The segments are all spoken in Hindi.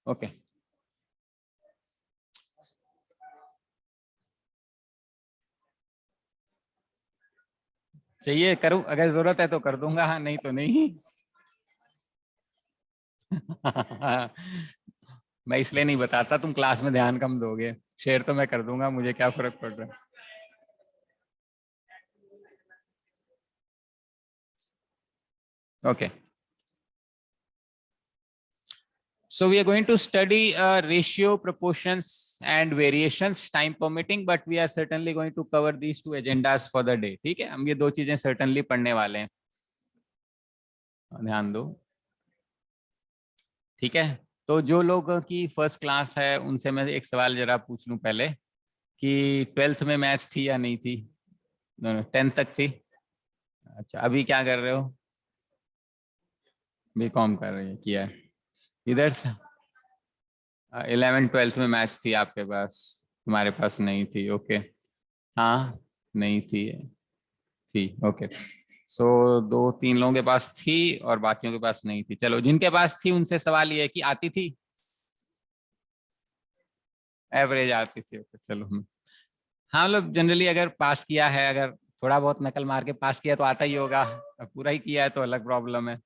ओके चाहिए करूं, अगर जरूरत है तो कर दूंगा, हाँ नहीं तो नहीं। मैं इसलिए नहीं बताता, तुम क्लास में ध्यान कम दोगे। शेयर तो मैं कर दूंगा, मुझे क्या फर्क पड़ रहा है। Okay. So we are going to study ratio, proportions and variations, time permitting, but we are certainly going to cover these two agendas for the day. ठीक है, हम ये दो चीजें certainly पढ़ने वाले हैं, ध्यान दो। ठीक है, तो जो लोग की फर्स्ट क्लास है उनसे मैं एक सवाल जरा पूछ लूं पहले, कि 12th में मैथ्स थी या नहीं थी? 10th तक थी। अच्छा, अभी क्या कर रहे हो? बीकॉम कर रही है, किया है इधर से। 11 12th में मैथ्स थी आपके पास, तुम्हारे पास नहीं थी? ओके, हाँ नहीं थी, थी ओके। सो दो तीन लोगों के पास थी और बाकियों के पास नहीं थी। चलो, जिनके पास थी उनसे सवाल ये है कि आती थी, एवरेज आती थी? ओके चलो। हाँ मतलब जनरली अगर पास किया है, अगर थोड़ा बहुत नकल मार के पास किया तो आता ही होगा, पूरा ही किया है तो अलग प्रॉब्लम है।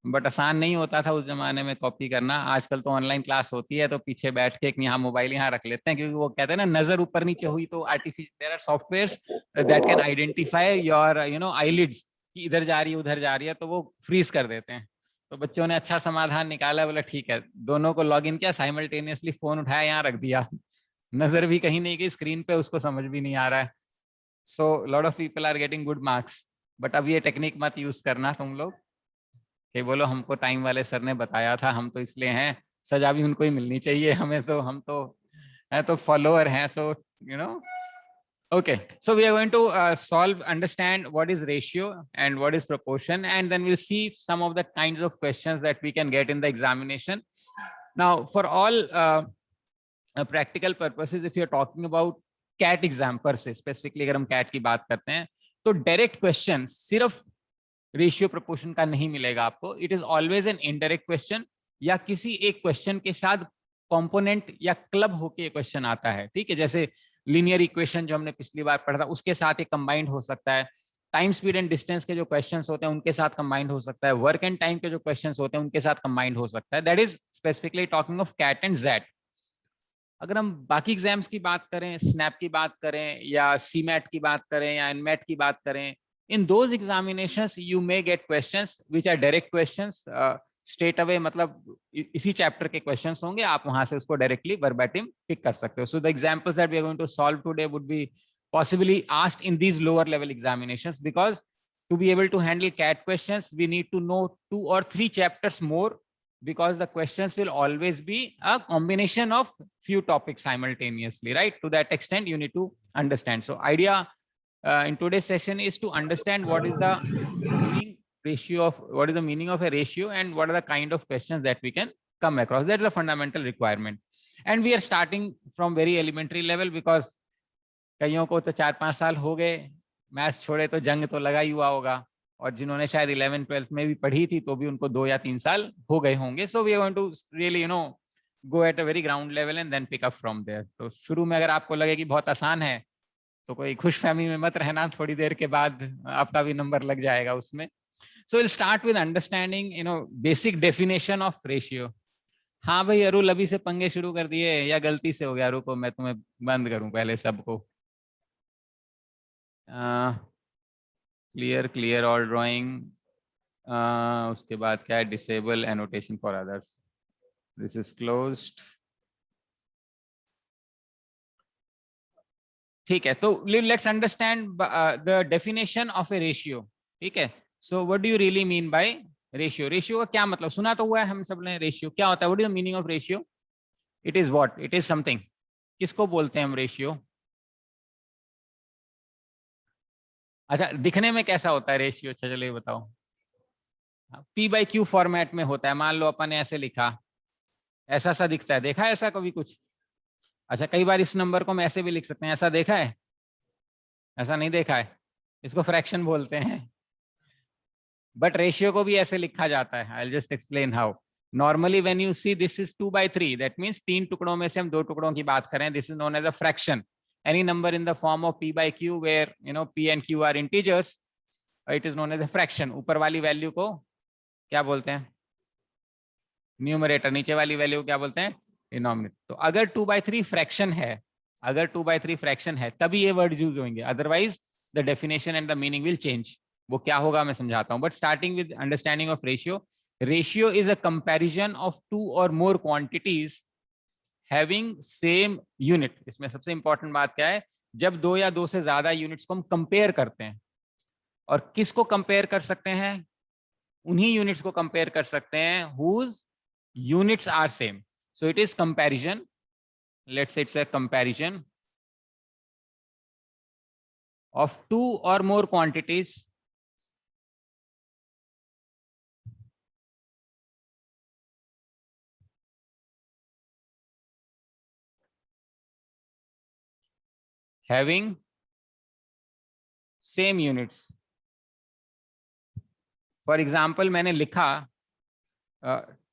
बट आसान नहीं होता था उस जमाने में कॉपी करना। आजकल तो ऑनलाइन क्लास होती है तो पीछे बैठ के एक यहाँ मोबाइल यहाँ रख लेते हैं, क्योंकि वो कहते हैं ना, नजर ऊपर नीचे हुई तो artificial, there are softwares that can identify your eyelids, कि इधर जा रही है उधर जा रही है, तो वो फ्रीज कर देते हैं। तो बच्चों ने अच्छा समाधान निकाला, बोला ठीक है, दोनों को लॉग इन किया, साइमल्टेनियसली फोन उठाया, यहाँ रख दिया, नजर भी कहीं नहीं गई स्क्रीन पे, उसको समझ भी नहीं आ रहा है। So lot of people are getting good marks. But अब ये टेक्निक मत यूज करना तुम लोग कि बोलो हमको टाइम वाले सर ने बताया था, हम तो इसलिए हैं, सजा भी उनको ही मिलनी चाहिए, हमें तो, हम तो हैं तो फॉलोअर हैं। So you know okay, so we are going to understand what is ratio and what is proportion, and then we'll see some of the kinds of questions that we can get in the examination. Now for all practical purposes, if you're talking about CAT exam per se, specifically अगर हम CAT की बात करते हैं, तो direct question सिर्फ रेशियो प्रोपोर्शन का नहीं मिलेगा आपको। It is always an indirect question, या किसी एक क्वेश्चन के साथ कंपोनेंट या क्लब होके क्वेश्चन आता है। ठीक है, जैसे लीनियर इक्वेशन जो हमने पिछली बार पढ़ा था, उसके साथ ये कंबाइंड हो सकता है। टाइम स्पीड एंड डिस्टेंस के जो क्वेश्चंस होते हैं उनके साथ कंबाइंड हो सकता है। वर्क एंड टाइम के जो क्वेश्चंस होते हैं उनके साथ कंबाइंड हो सकता है। That is specifically talking of CAT and XAT. अगर हम बाकी एग्जाम्स की बात करें, स्नैप की बात करें या सीमैट की बात करें या एनमैट की बात करें, in those examinations you may get questions which are direct questions, straight away, मतलब इसी चैप्टर के क्वेश्चंस होंगे, आप वहां से उसको डायरेक्टली वर्बैटिम पिक कर सकते हो। So the examples that we are going to solve today would be possibly asked in these lower level examinations, because to be able to handle CAT questions we need to know 2 or 3 chapters more, because the questions will always be a combination of few topics simultaneously, right? To that extent you need to understand. So idea in today's session is to understand what is the meaning ratio of, what is the meaning of a ratio, and what are the kind of questions that we can come across. That's a fundamental requirement, and we are starting from very elementary level, because कईयों को तो 4-5 साल हो गए मैथ्स छोड़े, तो जंग तो लगा ही हुआ होगा, और जिन्होंने शायद 11 12 में भी पढ़ी थी तो भी उनको 2 या 3 साल हो गए होंगे। So we are going to really go at a very ground level and then pick up from there. तो शुरू में अगर आपको लगे कि बहुत आसान है तो कोई खुशफहमी में मत रहना, थोड़ी देर के बाद आपका भी नंबर लग जाएगा उसमें। So will start with understanding basic definition of ratio. हाँ भाई अरुल, अभी से पंगे शुरू कर दिए या गलती से हो गया? रुको मैं तुम्हें बंद करूं पहले सबको। Clear clear all drawing. उसके बाद क्या है? Disable annotation for others. This is closed. ठीक है, तो let's understand the definition of A ratio. ठीक है, so what do you really mean by ratio? Ratio का क्या मतलब? सुना तो हुआ है हम सब ने, रेशियो क्या होता है? What is the meaning of ratio? It is what? It is something. किसको बोलते हैं हम रेशियो? अच्छा, दिखने में कैसा होता है रेशियो? अच्छा चलिए बताओ। पी बाई क्यू फॉर्मेट में होता है। मान लो अपन ने ऐसे लिखा, ऐसा सा दिखता है, देखा है ऐसा कभी कुछ? अच्छा, कई बार इस नंबर को हम ऐसे भी लिख सकते हैं, ऐसा देखा है? ऐसा नहीं देखा है? इसको फ्रैक्शन बोलते हैं। बट रेशियो को भी ऐसे लिखा जाता है। I will just explain how. Normally when you see this is 2/3, that means 3 टुकड़ों में से हम 2 टुकड़ों की बात करें, this is known as a fraction. Any number in the form of p by q where p and q are integers, it is known as a fraction. ऊपर वाली वैल्यू को क्या बोलते हैं? न्यूमरेटर. नीचे वाली वैल्यू को क्या बोलते हैं? डिनोमिनेटर. तो अगर 2/3 फ्रैक्शन है, अगर 2/3 फ्रैक्शन है तभी ये वर्ड यूज होंगे, otherwise the definition and the meaning will change. वो क्या होगा मैं समझाता हूं, but starting with understanding of ratio. Ratio is a comparison of 2 और more quantities having same unit. इसमें सबसे इंपॉर्टेंट बात क्या है? जब 2 या 2 से ज्यादा यूनिट्स को हम कंपेयर करते हैं, और किसको कंपेयर कर सकते हैं? उन्हीं यूनिट्स को कंपेयर कर सकते हैं whose units are same. So it is comparison. Let's say it's a comparison of 2 or more quantities having same units. For example, मैंने लिखा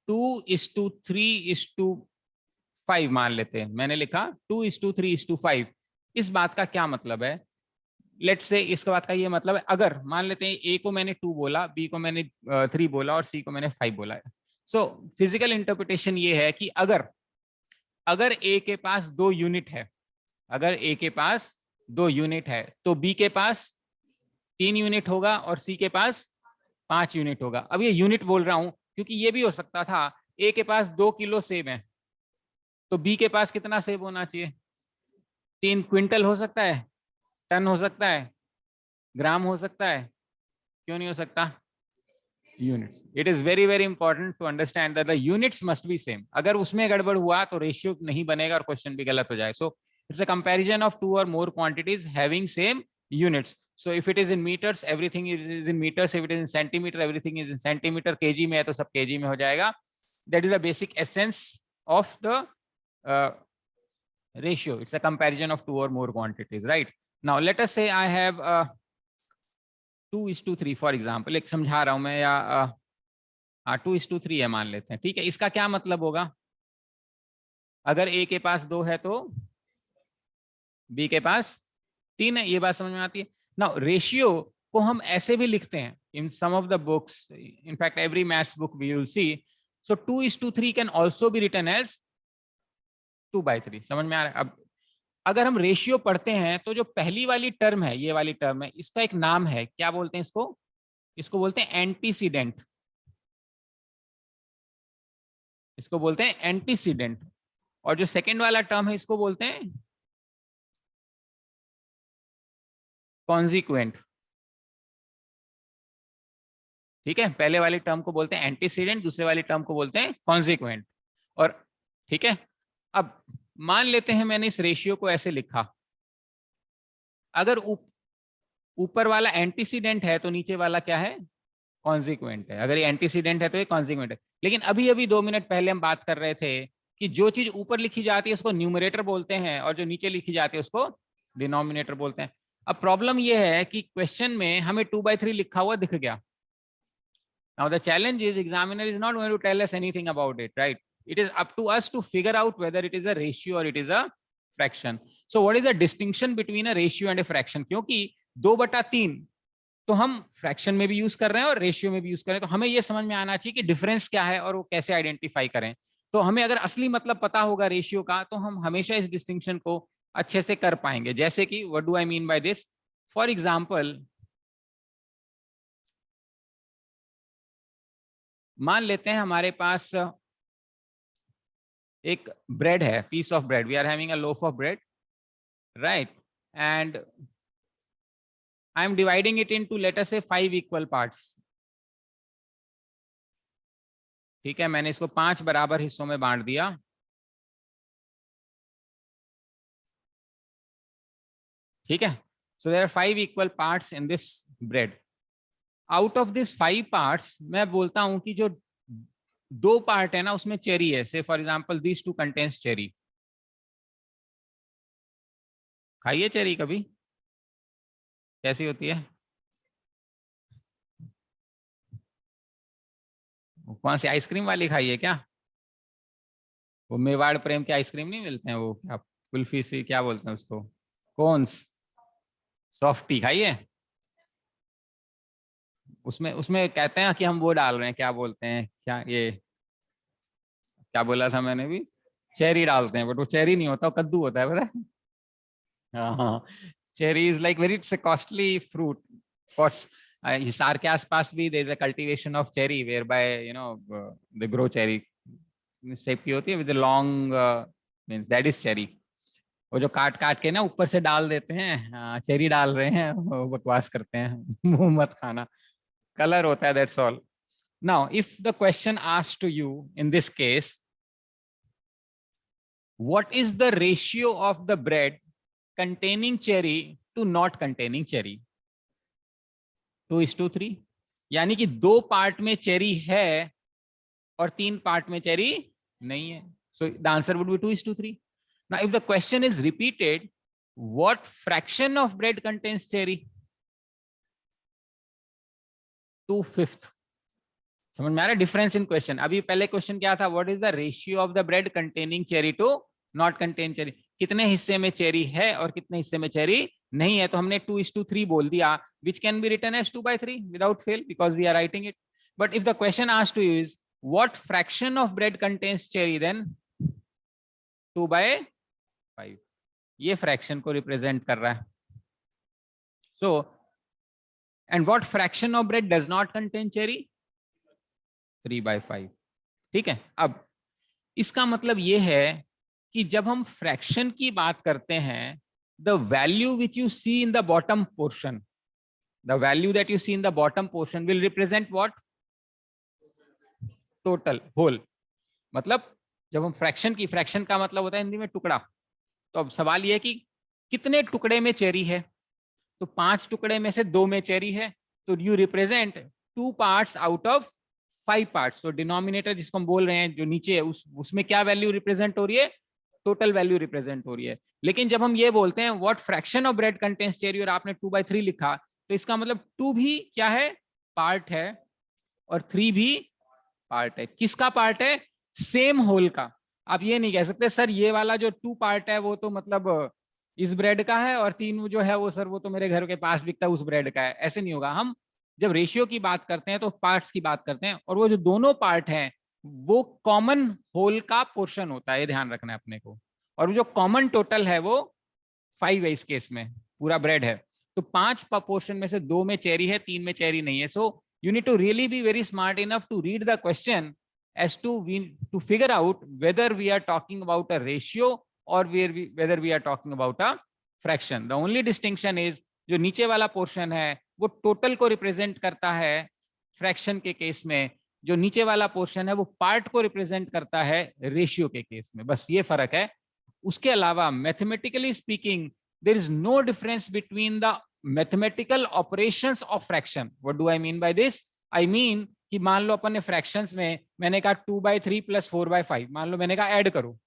2:3:5 मान लेते हैं. मैंने लिखा 2:3:5. इस बात का क्या मतलब है? लेट्स से इसके बाद का ये मतलब है, अगर मान लेते हैं ए को मैंने 2 बोला, बी को मैंने 3 बोला और सी को मैंने 5 बोला है. सो फिजिकल इंटरप्रिटेशन ये है कि अगर अगर ए के पास 2 यूनिट है, अगर ए के पास 2 यूनिट है, तो बी के पास 3 यूनिट होगा और सी के पास 5 यूनिट होगा. अब ये यूनिट बोल रहा हूं क्योंकि ये भी हो सकता था ए के पास 2 किलो सेब है, तो बी के पास कितना सेब होना चाहिए? 3 क्विंटल हो सकता है, टन हो सकता है, ग्राम हो सकता है. क्यों नहीं हो सकता? Units. It is very very important to understand that the units must be same. अगर उसमें गड़बड़ हुआ तो रेशियो नहीं बनेगा और क्वेश्चन भी गलत हो जाए. So it's a comparison of 2 और more quantities having same units. So if it is in meters, everything is in meters. If it is in centimeter, everything is in centimeter. kg में है तो सब kg में हो जाएगा. That is the basic essence of the ratio. It's a comparison of 2 or more quantities, right? Now let us say I have 2:3 for example. एक समझा रहा हूं मैं, या 2:3 है मान लेते हैं. ठीक है, इसका क्या मतलब होगा? अगर ए के पास 2 है तो बी के पास 3 है. ये बात समझ में आती है? नाउ रेशियो को हम ऐसे भी लिखते हैं in some of the books, in fact every maths book we will see. So 2:3 can also be written as 2/3. समझ में आ रहा है? अब अगर हम रेशियो पढ़ते हैं तो जो पहली वाली टर्म है, ये वाली टर्म है, इसका एक नाम है. क्या बोलते हैं इसको? इसको बोलते हैं एंटीसीडेंट. इसको बोलते हैं एंटीसीडेंट. और जो सेकंड वाला टर्म है इसको बोलते हैं कॉन्सिक्वेंट. ठीक है, पहले वाली टर्म को बोलते हैं एंटीसीडेंट, दूसरे वाली टर्म को बोलते हैं कॉन्सिक्वेंट. और ठीक है, अब मान लेते हैं मैंने इस रेशियो को ऐसे लिखा. अगर ऊपर वाला एंटीसीडेंट है तो नीचे वाला क्या है? कॉन्सिक्वेंट है. अगर ये एंटीसीडेंट है तो ये कॉन्सिक्वेंट है. लेकिन अभी अभी 2 मिनट पहले हम बात कर रहे थे कि जो चीज ऊपर लिखी जाती है उसको न्यूमरेटर बोलते हैं और जो नीचे लिखी जाती है उसको डिनोमिनेटर बोलते हैं. अब प्रॉब्लम यह है कि क्वेश्चन में हमें 2/3 लिखा हुआ दिख गया. Now the challenge is examiner is not going to tell us anything about it, right? It is up to us to figure out whether it is a ratio or it is a fraction. So what is the distinction between a ratio and a fraction? क्योंकि 2/3 तो हम फ्रैक्शन में भी यूज कर रहे हैं और रेशियो में भी यूज कर रहे हैं, तो हमें यह समझ में आना चाहिए कि डिफरेंस क्या है और वो कैसे आइडेंटिफाई करें. तो हमें अगर असली मतलब पता होगा रेशियो का तो हम हमेशा इस डिस्टिंक्शन को अच्छे से कर पाएंगे. जैसे कि what do I mean by this? For example मान लेते हैं हमारे पास एक ब्रेड है, piece of bread. We are having a loaf of bread, right? And I am dividing it into let us say 5 equal parts. ठीक है, मैंने इसको 5 बराबर हिस्सों में बांट दिया. ठीक है, so there are 5 equal parts in this bread. Out of this 5 parts मैं बोलता हूं कि जो 2 पार्ट है ना उसमें चेरी है. से for example this 2 contains cherry. खाइए चेरी कभी, कैसी होती है? कौन सी आइसक्रीम वाली खाई है क्या? वो मेवाड़ प्रेम के आइसक्रीम नहीं मिलते हैं, वो क्या कुल्फी सी क्या बोलते हैं उसको, कॉर्न्स, सॉफ्टी खाई है? उसमें उसमें कहते हैं कि हम वो डाल रहे हैं, क्या बोलते हैं, क्या ये क्या बोला था मैंने भी, चेरी डालते हैं, बट वो चेरी नहीं होता, वो कद्दू होता है, पता है? हाँ, cherry is like very costly fruit. Course Hisar के आसपास भी there is a cultivation of cherry where by they grow cherry, shape की होती है with long, means that is cherry. वो जो काट काट के ना ऊपर से डाल देते हैं, चेरी डाल रहे हैं, वो बकवास करते हैं मुंह मत खाना, कलर होता है, that's all. Now if the question asked to you in this case, what is the ratio of the bread containing cherry to not containing cherry? 2:3, यानी कि 2 पार्ट में चेरी है और 3 पार्ट में चेरी नहीं है, so the answer would be 2:3. Now if the question is repeated, what fraction of bread contains cherry? 2/5. समझ में आ रहा है डिफरेंस इन क्वेश्चन? अभी पहले क्वेश्चन क्या था, what is the ratio of the bread containing cherry to not contain cherry, कितने हिस्से में चेरी है और कितने हिस्से में चेरी नहीं है, तो हमने 2:3 बोल दिया, which can be written as 2/3 without fail because we are writing it. But if the question asked to you is what fraction of bread contains cherry, then 2/5 ये फ्रैक्शन को रिप्रेजेंट कर रहा है। So and what fraction of bread does not contain cherry, 3/5। ठीक है, अब इसका मतलब यह है कि जब हम फ्रैक्शन की बात करते हैं, the value which you see in the bottom portion, the value that you see in the bottom portion will represent what, total, whole. मतलब जब हम फ्रैक्शन का मतलब होता है हिंदी में टुकड़ा, तो अब सवाल यह है कि कितने टुकड़े में चेरी है, तो 5 टुकड़े में से 2 में चेरी है, तो you represent 2 parts out of 5 parts. तो डिनोमिनेटर जिसको हम बोल रहे हैं जो नीचे है, उसमें क्या वैल्यू रिप्रेजेंट हो रही है, टोटल वैल्यू रिप्रेजेंट हो रही है। लेकिन जब हम ये बोलते हैं what fraction of bread contains cherry और आपने 2/3 लिखा, तो इसका मतलब 2 भी क्या है, पार्ट है, और 3 भी पार्ट है। किसका पार्ट है, सेम होल का। आप ये नहीं कह सकते सर ये वाला जो 2 पार्ट है वो तो मतलब इस ब्रेड का है, और 3 जो है वो सर वो तो मेरे घर के पास बिकता है उस ब्रेड का है, ऐसे नहीं होगा। हम जब रेशियो की बात करते हैं तो पार्ट्स की बात करते हैं, और वो जो दोनों पार्ट हैं वो कॉमन होल का पोर्शन होता है, ये ध्यान रखना है अपने को। और जो कॉमन टोटल है वो 5 है, इस केस में पूरा ब्रेड है। तो 5 पोर्शन में से 2 में चेरी है, 3 में चेरी नहीं है। सो you need to really be very smart enough to read the question as to figure out whether we are talking about a ratio or whether we are talking about a fraction. The only distinction is जो नीचे वाला पोर्शन है वो टोटल को रिप्रेजेंट करता है फ्रैक्शन के केस में, जो नीचे वाला पोर्शन है वो पार्ट को रिप्रेजेंट करता है रेशियो के केस में, बस ये फर्क है। उसके अलावा mathematically speaking there is no difference between the mathematical operations of fraction. What do I mean by this, I mean कि मान लो अपन ने फ्रैक्शंस में मैंने कहा 2/3 + 4/5, मान लो मैंने कहा ऐड करो,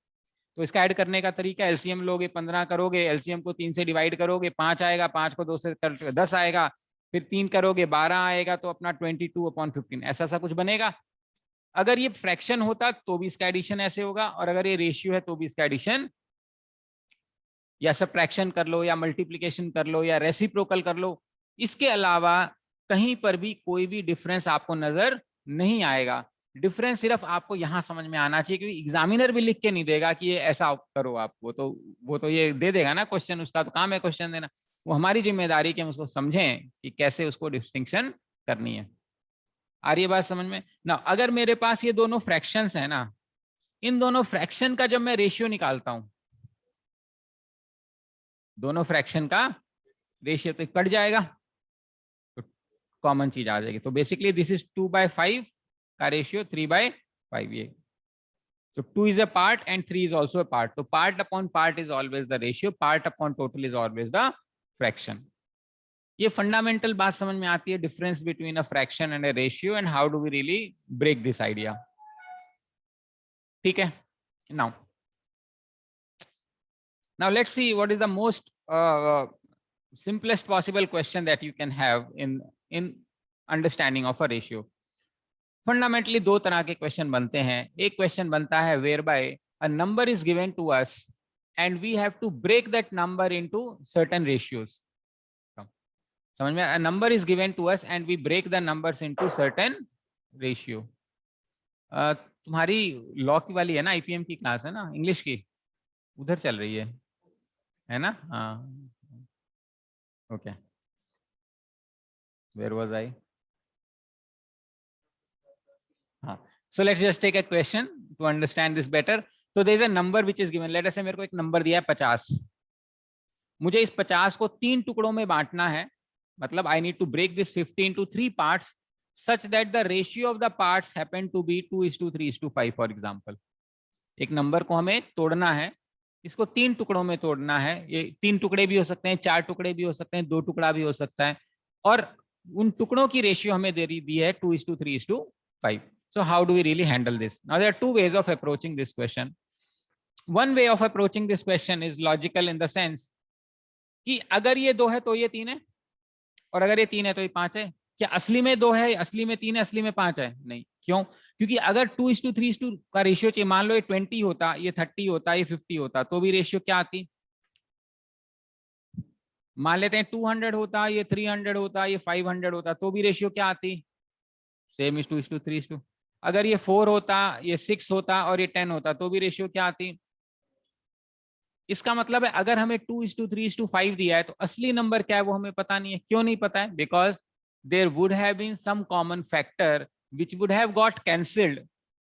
तो इसका ऐड करने का तरीका एलसीएम लोगे, 15 करोगे, एलसीएम को 3 से डिवाइड करोगे 5 आएगा, 5 को 2 से 10 आएगा, फिर 3 करोगे 12 आएगा, तो अपना 22/15 ऐसा सा कुछ बनेगा। अगर ये फ्रैक्शन होता तो भी इसका एडिशन ऐसे होगा, और अगर ये रेशियो है तो भी इसका एडिशन या सब्ट्रैक्शन कर लो या मल्टीप्लीकेशन कर लो या रेसिप्रोकल कर लो, इसके अलावा कहीं पर भी कोई भी डिफरेंस आपको नजर नहीं आएगा। डिफरेंस सिर्फ आपको यहां समझ में आना चाहिए, क्योंकि एग्जामिनर भी लिख के नहीं देगा कि ये ऐसा करो आप, वो तो ये दे देगा ना क्वेश्चन, उसका तो काम है क्वेश्चन देना। वो हमारी जिम्मेदारी कि हम उसको समझें कि कैसे उसको डिस्टिंक्शन करनी है। आ रही है बात समझ में ना? अगर मेरे पास ये दोनों फ्रैक्शंस है ना, इन दोनों फ्रैक्शन का जब मैं रेशियो निकालता हूं, दोनों फ्रैक्शन का रेशियो तो कट जाएगा, तो कॉमन चीज आ जाएगी। तो बेसिकली दिस इज 2/5 का रेशियो 3/5 ये। So 2 is a part and 3 is also a part. So part upon part is always the ratio, part upon total is always the fraction. ये फंडामेंटल बात समझ में आती है, difference between a fraction and a ratio, and how do we really break this idea. ठीक है, now let's see what is the most simplest possible question that you can have in understanding of a ratio. Fundamentally दो तरह के क्वेश्चन बनते हैं। एक क्वेश्चन बनता है where by a number is given to us and we have to break that number into certain ratios. समझ में? A number is given to us and we break the numbers into certain ratio. तुम्हारी लॉ की वाली है ना, आईपीएम की क्लास है ना, इंग्लिश की, उधर चल रही है ना? हाँ, ओके, वेयर वाज आई? हाँ, so let's just take a question to understand this better. So there is a number which is given. Let us say मेरे को एक नंबर दिया है 50। मुझे इस 50 को 3 टुकड़ों में बांटना है, मतलब I need to break this 50 into 3 parts such that the ratio of the parts happen to be 2:3:5 for example। एक नंबर को हमें तोड़ना है, इसको 3 टुकड़ों में तोड़ना है। ये 3 टुकड़े भी हो सकते हैं, 4 टुकड़े भी हो सकते हैं, 2 टुकड़ा भी हो सकता है, और उन टुकड़ों की रेशियो हमें दे दी है 2:3:5। So how do we really handle this? Now there are two ways of approaching this question. One way of approaching this question is logical in the sense कि अगर ये 2 है तो ये 3 है, और अगर ये 3 है तो ये 5 है। क्या असली में 2 है, असली में 3 है, असली में 5 है? नहीं। क्यों? क्योंकि अगर 2:3 का रेशियो चाहिए, मान लो ये 20 होता, ये 30 होता, ये 50 होता, तो भी रेशियो क्या आती? मान लेते हैं 200 होता, ये 300 होता, ये 500 होता, तो भी रेशियो क्या आती? Same is 2:3। अगर ये 4 होता, ये 6 होता और ये 10 होता, तो भी रेशियो क्या आती? इसका मतलब है अगर हमें 2:3:5 दिया है तो असली नंबर क्या है वो हमें पता नहीं है। क्यों नहीं पता है? Because there would have been some common factor which would have got cancelled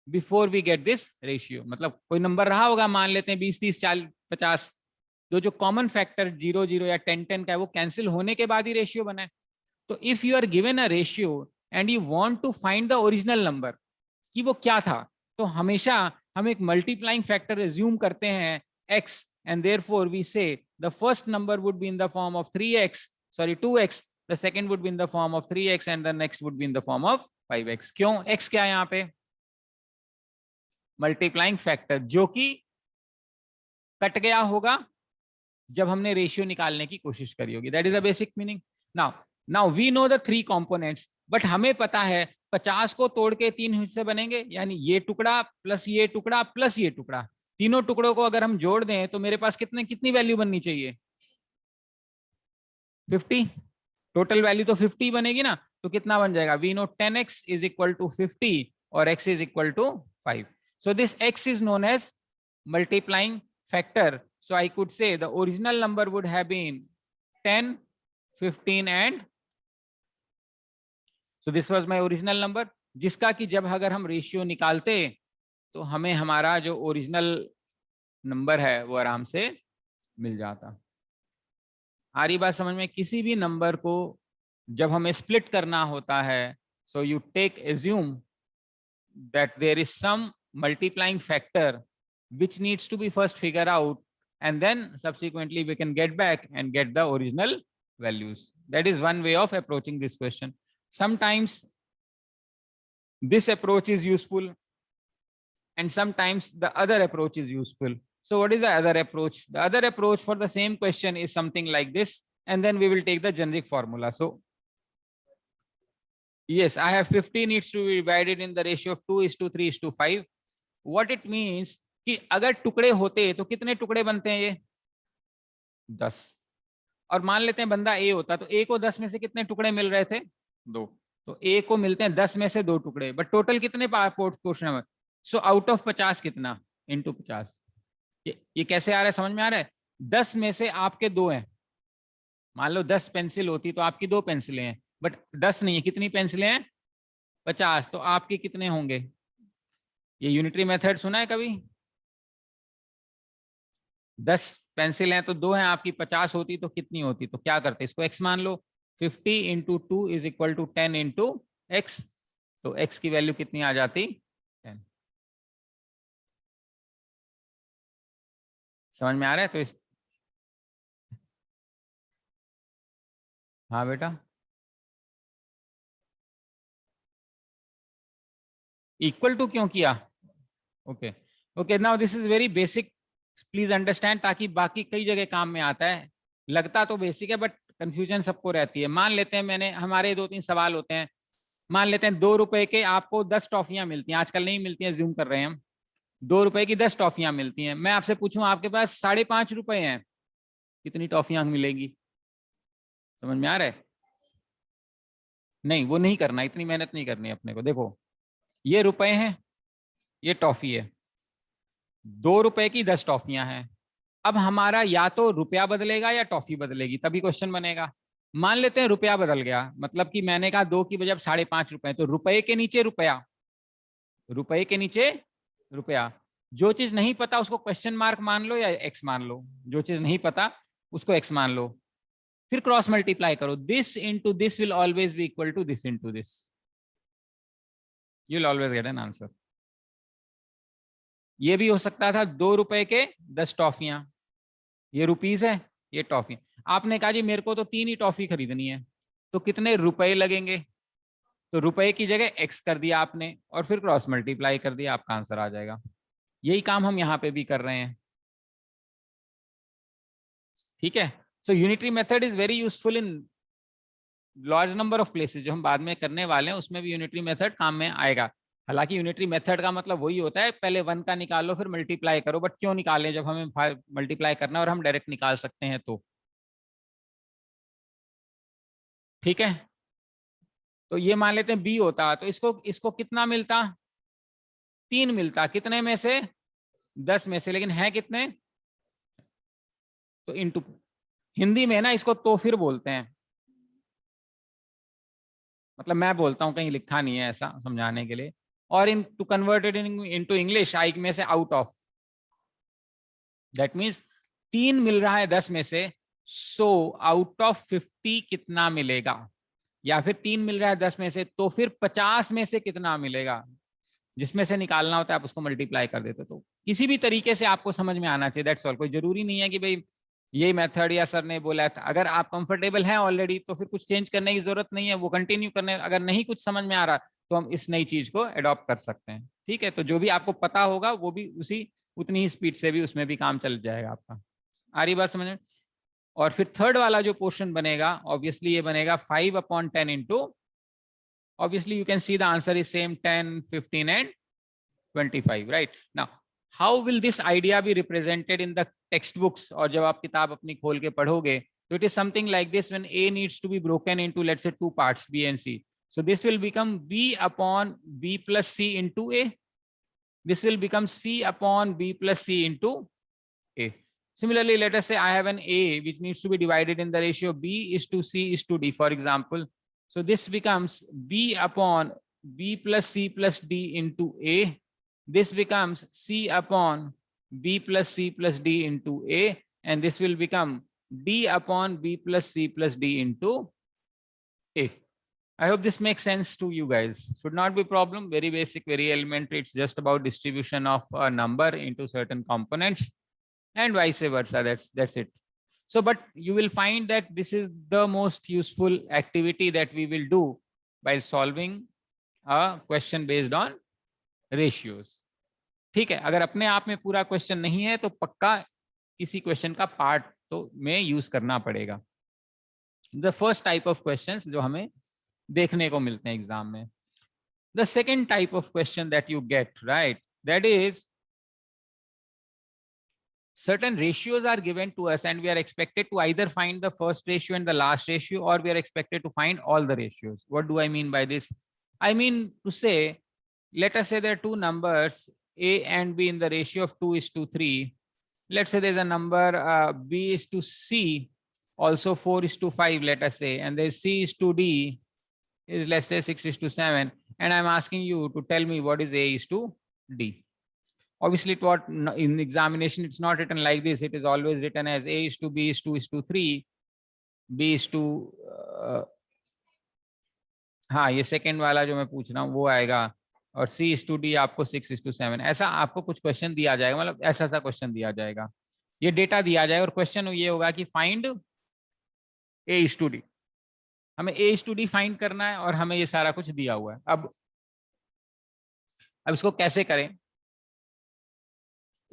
before we get this ratio. मतलब कोई नंबर रहा होगा, मान लेते हैं 20, 30, 40, 50, जो कॉमन फैक्टर 0, 0 या 10, 10 का है वो कैंसिल होने के बाद ही रेशियो बना है। तो if you are given a ratio and you want to find the original number कि वो क्या था, तो हमेशा हम एक मल्टीप्लाइंग फैक्टर एज्यूम करते हैं x, and therefore we say the first number would be in the form of 2x, the second would be in the form of 3x and the next would be in the form of 5x। क्यों? x क्या है यहाँ पे? मल्टीप्लाइंग फैक्टर, जो कि कट गया होगा जब हमने रेशियो निकालने की कोशिश करी होगी। That is the basic meaning. Now we know the 3 components, but हमें पता है 50 को तोड़ के 3 हिस्से बनेंगे, यानी ये टुकड़ा प्लस ये टुकड़ा प्लस ये टुकड़ा। तीनों टुकड़ों को अगर हम जोड़ दें तो मेरे पास कितनी वैल्यू बननी चाहिए? 50। टोटल वैल्यू तो 50 बनेगी ना, तो कितना बन जाएगा? We know 10x is equal to 50 और x is equal to 5। So this x is known as multiplying factor. So I could say the original number would have been 10, 15 and so this was my original number, जिसका कि जब अगर हम रेशियो निकालते तो हमें हमारा जो ओरिजिनल नंबर है वो आराम से मिल जाता। आ रही बात समझ में? किसी भी नंबर को जब हमें स्प्लिट करना होता है, so you take assume that there is some multiplying factor which needs to be first figured out, and then subsequently we can get back and get the original values. That is one way of approaching this question. Sometimes this approach is useful and sometimes the other approach is useful. So what is the other approach? The other approach for the same question is something like this, and then we will take the generic formula. So yes, I have 50 needs to be divided in the ratio of 2:3:5. What it means कि अगर टुकड़े होते तो कितने टुकड़े बनते हैं? ये 10। और मान लेते हैं बंदा ए होता, तो ए को 10 में से कितने टुकड़े मिल रहे थे? 2। तो ए को मिलते हैं 10 में से 2 टुकड़े, बट टोटल कितने पोर्शन है? सो आउट ऑफ 50 कितना? इंटू 50। ये कैसे आ रहा है? समझ में आ रहा है? 10 में से आपके 2 हैं। मान लो 10 पेंसिल होती तो आपकी 2 पेंसिलें हैं, बट 10 नहीं है। कितनी पेंसिलें हैं? 50। तो आपके कितने होंगे? ये यूनिटरी मेथड सुना है कभी? 10 पेंसिल हैं तो 2 हैं, आपकी 50 होती तो कितनी होती? तो क्या करते? इसको x मान लो। 50 into 2 is equal to 10 into x. तो x की वैल्यू कितनी आ जाती? 10। समझ में आ रहा है? तो इस हाँ बेटा, इक्वल टू क्यों किया? Okay okay, now this is very basic, please understand, ताकि बाकी कई जगह काम में आता है। लगता तो बेसिक है बट कंफ्यूजन सबको रहती है। मान लेते हैं हमारे 2-3 सवाल होते हैं मान लेते हैं 2 रुपए के आपको 10 टॉफियां मिलती हैं, आजकल नहीं मिलती हैं, ज़ूम कर रहे हैं हम। 2 रुपए की 10 टॉफियां मिलती हैं। मैं आपसे पूछूं आपके पास 5.5 रुपए हैं, कितनी टॉफियां मिलेगी? समझ में आ रहा है? नहीं, वो नहीं करना, इतनी मेहनत नहीं करनी अपने को। देखो ये रुपए हैं, ये टॉफी है, 2 रुपए की 10 टॉफियां हैं। अब हमारा या तो रुपया बदलेगा या टॉफी बदलेगी, तभी क्वेश्चन बनेगा। मान लेते हैं रुपया बदल गया, मतलब कि मैंने कहा 2 की बजाय अब 5.5 रुपए, तो रुपए के नीचे रुपया, रुपए के नीचे रुपया। जो चीज नहीं पता उसको क्वेश्चन मार्क मान लो या एक्स मान लो, जो चीज नहीं पता उसको एक्स मान लो, फिर क्रॉस मल्टीप्लाई करो। This into this will always be equal to this into this, you will always get an answer. ये भी हो सकता था 2 रुपए के 10 टॉफियां, ये रुपीज है, ये टॉफी। आपने कहा जी मेरे को तो 3 ही टॉफी खरीदनी है, तो कितने रुपए लगेंगे? तो रुपए की जगह एक्स कर दिया आपने और फिर क्रॉस मल्टीप्लाई कर दिया, आपका आंसर आ जाएगा। यही काम हम यहाँ पे भी कर रहे हैं, ठीक है। So unitary method is very useful in large number of places. जो हम बाद में करने वाले हैं उसमें भी यूनिटरी मेथड काम में आएगा। हालांकि यूनिटरी मेथड का मतलब वही होता है, पहले 1 का निकालो फिर मल्टीप्लाई करो, बट क्यों निकालें जब हमें मल्टीप्लाई करना और हम डायरेक्ट निकाल सकते हैं तो, ठीक है। तो ये मान लेते हैं बी होता, तो इसको इसको कितना मिलता? 3 मिलता, कितने में से? 10 में से, लेकिन है कितने? तो इनटू, हिंदी में ना इसको तो फिर बोलते हैं, मतलब मैं बोलता हूं, कहीं लिखा नहीं है ऐसा समझाने के लिए। और इन टू कन्वर्टेड इनटू इंग्लिश, आई में से आउट ऑफ, दैट मीन्स 3 मिल रहा है 10 में से, सो आउट ऑफ 50 कितना मिलेगा? या फिर 3 मिल रहा है 10 में से, तो फिर 50 में से कितना मिलेगा? जिसमें से निकालना होता है आप उसको मल्टीप्लाई कर देते। तो किसी भी तरीके से आपको समझ में आना चाहिए, दैट्स ऑल। कोई जरूरी नहीं है कि भाई यही मेथड या सर ने बोला था। अगर आप कंफर्टेबल हैं ऑलरेडी तो फिर कुछ चेंज करने की जरूरत नहीं है, वो कंटिन्यू करने। अगर नहीं कुछ समझ में आ रहा तो हम इस नई चीज को अडॉप्ट कर सकते हैं, ठीक है। तो जो भी आपको पता होगा वो भी उसी उतनी ही स्पीड से भी उसमें भी काम चल जाएगा आपका। आ रही बात समझ में? और फिर थर्ड वाला जो पोर्शन बनेगा, ऑब्वियसली ये बनेगा 5/10 into, obviously you can see the answer is same, 10, 15 and 25, right? Now how will this idea be represented in the textbooks? और जब आप किताब अपनी खोल के पढ़ोगे तो it is something like this, when a needs to be broken into, let's say, 2 parts, b and c. So this will become b upon b plus c into a, this will become c upon b plus c into a. Similarly, let us say I have an a which needs to be divided in the ratio b is to c is to d, for example. So this becomes b upon b plus c plus d into a. This becomes c upon b plus c plus d into a, and this will become d upon b plus c plus d into a. I hope this makes sense to you guys. Should not be a problem. Very basic, very elementary. It's just about distribution of a number into certain components and vice versa. That's it. So, but you will find that this is the most useful activity that we will do by solving a question based on ratios. ठीक है, अगर अपने आप में पूरा क्वेश्चन नहीं है तो पक्का किसी क्वेश्चन का पार्ट तो में यूज करना पड़ेगा। The first type of questions जो हमें देखने को मिलते हैं एग्जाम में। The second type of question that you get, right, that is certain ratios are given to us and we are expected to either find the first ratio and the last ratio, or we are expected to find all the ratios. What do I mean by this? I mean to say, let us say there are two numbers a and b in the ratio of 2:3. Let's say there's a number b is to c, also 4:5, let us say, and there's c is to d is, let's say, 6:7, and I'm asking you to tell me what is a is to d. Obviously, what in examination it's not written like this. It is always written as a is to b is 2:3, b is to हाँ, ये सेकेंड वाला जो मैं पूछ रहा हूँ वो आएगा, और c is to d आपको 6:7। ऐसा आपको कुछ क्वेश्चन दिया जाएगा, मतलब ऐसा क्वेश्चन दिया जाएगा, ये डेटा दिया जाएगा और क्वेश्चन ये होगा कि find a is to d। हमें a is to d find करना है और हमें ये सारा कुछ दिया हुआ है। अब इसको कैसे करें?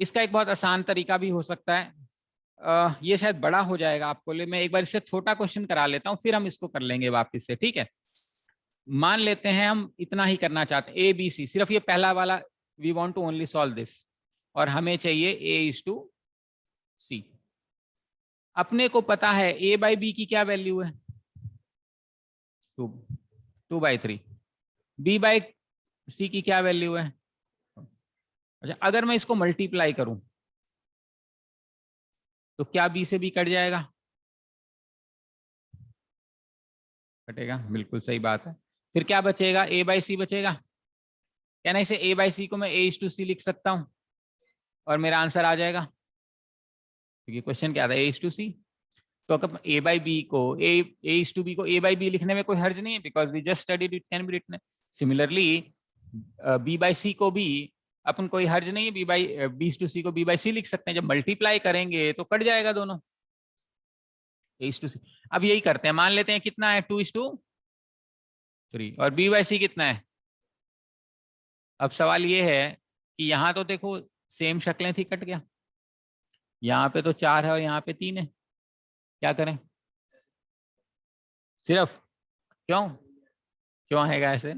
इसका एक बहुत आसान तरीका भी हो सकता है। ये शायद बड़ा हो जाएगा आपको लिए, मैं एक बार इससे छोटा क्वेश्चन करा लेता हूँ फिर हम इसको कर लेंगे वापस से, ठीक है। मान लेते हैं हम इतना ही करना चाहते हैं, ए बी सी, सिर्फ ये पहला वाला, we want to only solve this, और हमें चाहिए ए इज टू सी। अपने को पता है ए बाई बी की क्या वैल्यू है, 2/3। बी बाई सी की क्या वैल्यू है। अच्छा, अगर मैं इसको मल्टीप्लाई करूं तो क्या बी से बी कट जाएगा, कटेगा, बिल्कुल सही बात है। फिर क्या बचेगा, ए बाई सी बचेगा। क्या नहीं, इसे ए बाई सी को मैं ए इज टू सी लिख सकता हूं और मेरा आंसर आ जाएगा, क्योंकि क्वेश्चन क्या था, ए इज टू सी। तो अगर ए बाई बी को ए इज टू बी को ए बाई बी लिखने में कोई हर्ज नहीं है, because we just studied it can be written. Similarly B by C को भी अपन कोई हर्ज नहीं है, बी इज टू सी को बी बाई सी लिख सकते हैं। जब मल्टीप्लाई करेंगे तो कट जाएगा दोनों, ए इज टू सी। अब यही करते हैं, मान लेते हैं कितना है, 2:3, और बी बाई सी कितना है। अब सवाल ये है कि यहाँ तो देखो सेम शक्लें थी, कट गया। यहाँ पे तो 4 है और यहाँ पे 3 है, क्या करें। सिर्फ क्यों, क्यों है ऐसे।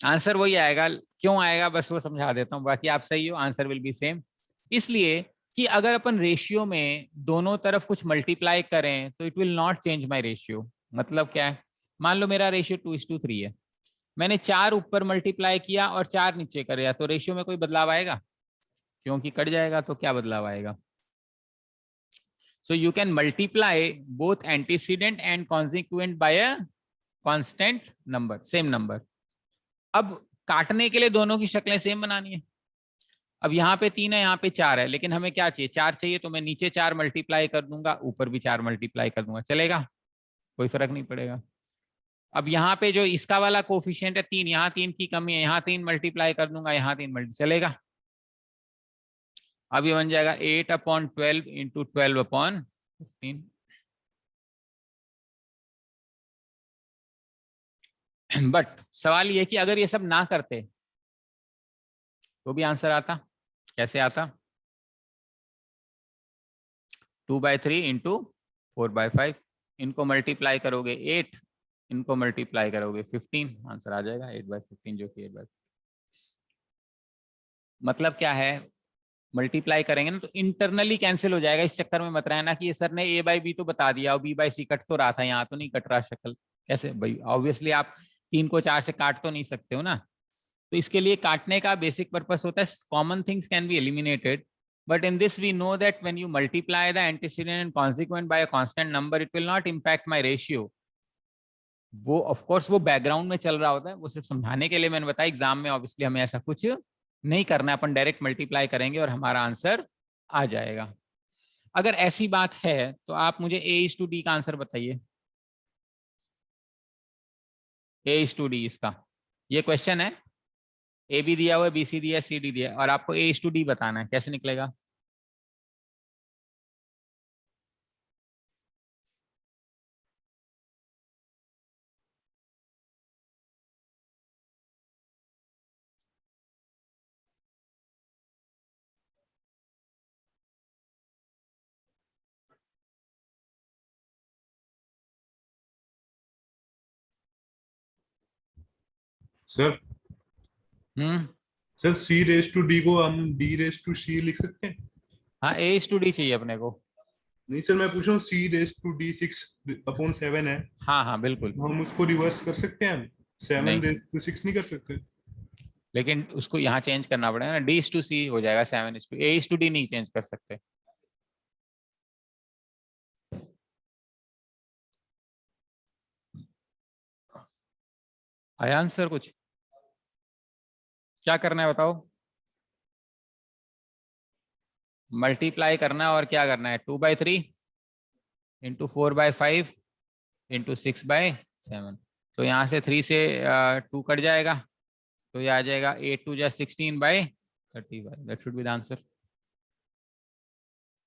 आंसर वही आएगा, क्यों आएगा बस वो समझा देता हूँ, बाकी आप सही हो, आंसर विल बी सेम। इसलिए कि अगर अपन रेशियो में दोनों तरफ कुछ मल्टीप्लाई करें तो it will not change my ratio. मतलब क्या है, मान लो मेरा रेशियो 2:3 है, मैंने 4 ऊपर मल्टीप्लाई किया और 4 नीचे कर दिया, तो रेशियो में कोई बदलाव आएगा, क्योंकि कट जाएगा, तो क्या बदलाव आएगा। So you can multiply both antecedent and consequent by a constant number, same number. अब काटने के लिए दोनों की शक्लें सेम बनानी है। अब यहाँ पे 3 है, यहाँ पे 4 है, लेकिन हमें क्या चाहिए, 4 चाहिए, तो मैं नीचे 4 मल्टीप्लाई कर दूंगा, ऊपर भी 4 मल्टीप्लाई कर दूंगा, चलेगा, कोई फर्क नहीं पड़ेगा। अब यहाँ पे जो इसका वाला कोफिशिएंट है 3, यहाँ 3 की कमी है, यहाँ 3 मल्टीप्लाई कर दूंगा, यहाँ 3 मल्टी, चलेगा। अब ये बन जाएगा 8/12 इंटू 12/15। बट सवाल ये कि अगर ये सब ना करते तो भी आंसर आता, कैसे आता, 2/3 इंटू 4/5, इनको मल्टीप्लाई करोगे 8, इनको मल्टीप्लाई करोगे 15, आंसर आ जाएगा 8/15, जो कि 8/15। मतलब क्या है, मल्टीप्लाई करेंगे ना तो इंटरनली कैंसिल हो जाएगा, इस चक्कर में मत रहना कि ये सर ने ए बाई बी तो बता दिया और बी बाई सी कट तो रहा था, यहाँ तो नहीं कट रहा शक्ल, कैसे भाई, ऑब्वियसली आप 3 को 4 से काट तो नहीं सकते हो ना। तो इसके लिए काटने का बेसिक पर्पस होता है common things can be eliminated, but in this we know that when you multiply the antecedent and consequent by a constant number it will not impact my ratio। वो ऑफ कोर्स वो बैकग्राउंड में चल रहा होता है, वो सिर्फ समझाने के लिए मैंने बताया, एग्जाम में ऑब्वियसली हमें ऐसा कुछ नहीं करना है, अपन डायरेक्ट मल्टीप्लाई करेंगे और हमारा आंसर आ जाएगा। अगर ऐसी बात है तो आप मुझे ए इज टू डी का आंसर बताइए, ए इज टू डी इसका, ये क्वेश्चन है, ए बी दिया हुआ है, बी सी दिया है, सी डी दिया है, और आपको ए इज टू डी बताना है, कैसे निकलेगा। सर हम्म, सर सी रेस टू डी को हम डी रेस टू सी लिख सकते हैं। हाँ ए इज टू डी चाहिए अपने को। नहीं सर, मैं पूछ रहा हूँ सी रेस टू डी 6/7 है, हाँ हाँ बिल्कुल। हम उसको रिवर्स कर सकते हैं, हम 7 नहीं, रेस टू 6 नहीं कर सकते। लेकिन उसको यहाँ चेंज करना पड़ेगा ना, डी इज टू सी हो जाएगा, 7 is to A is to D नहीं चेंज कर सकते। आया आंसर कुछ, क्या करना है बताओ। मल्टीप्लाई करना है और क्या करना है, 2/3 इंटू 4/5 इंटू 6/7। तो यहाँ से 3 से 2 कट जाएगा, तो ये आ जाएगा 8 2 जा 16/35, that should be the answer.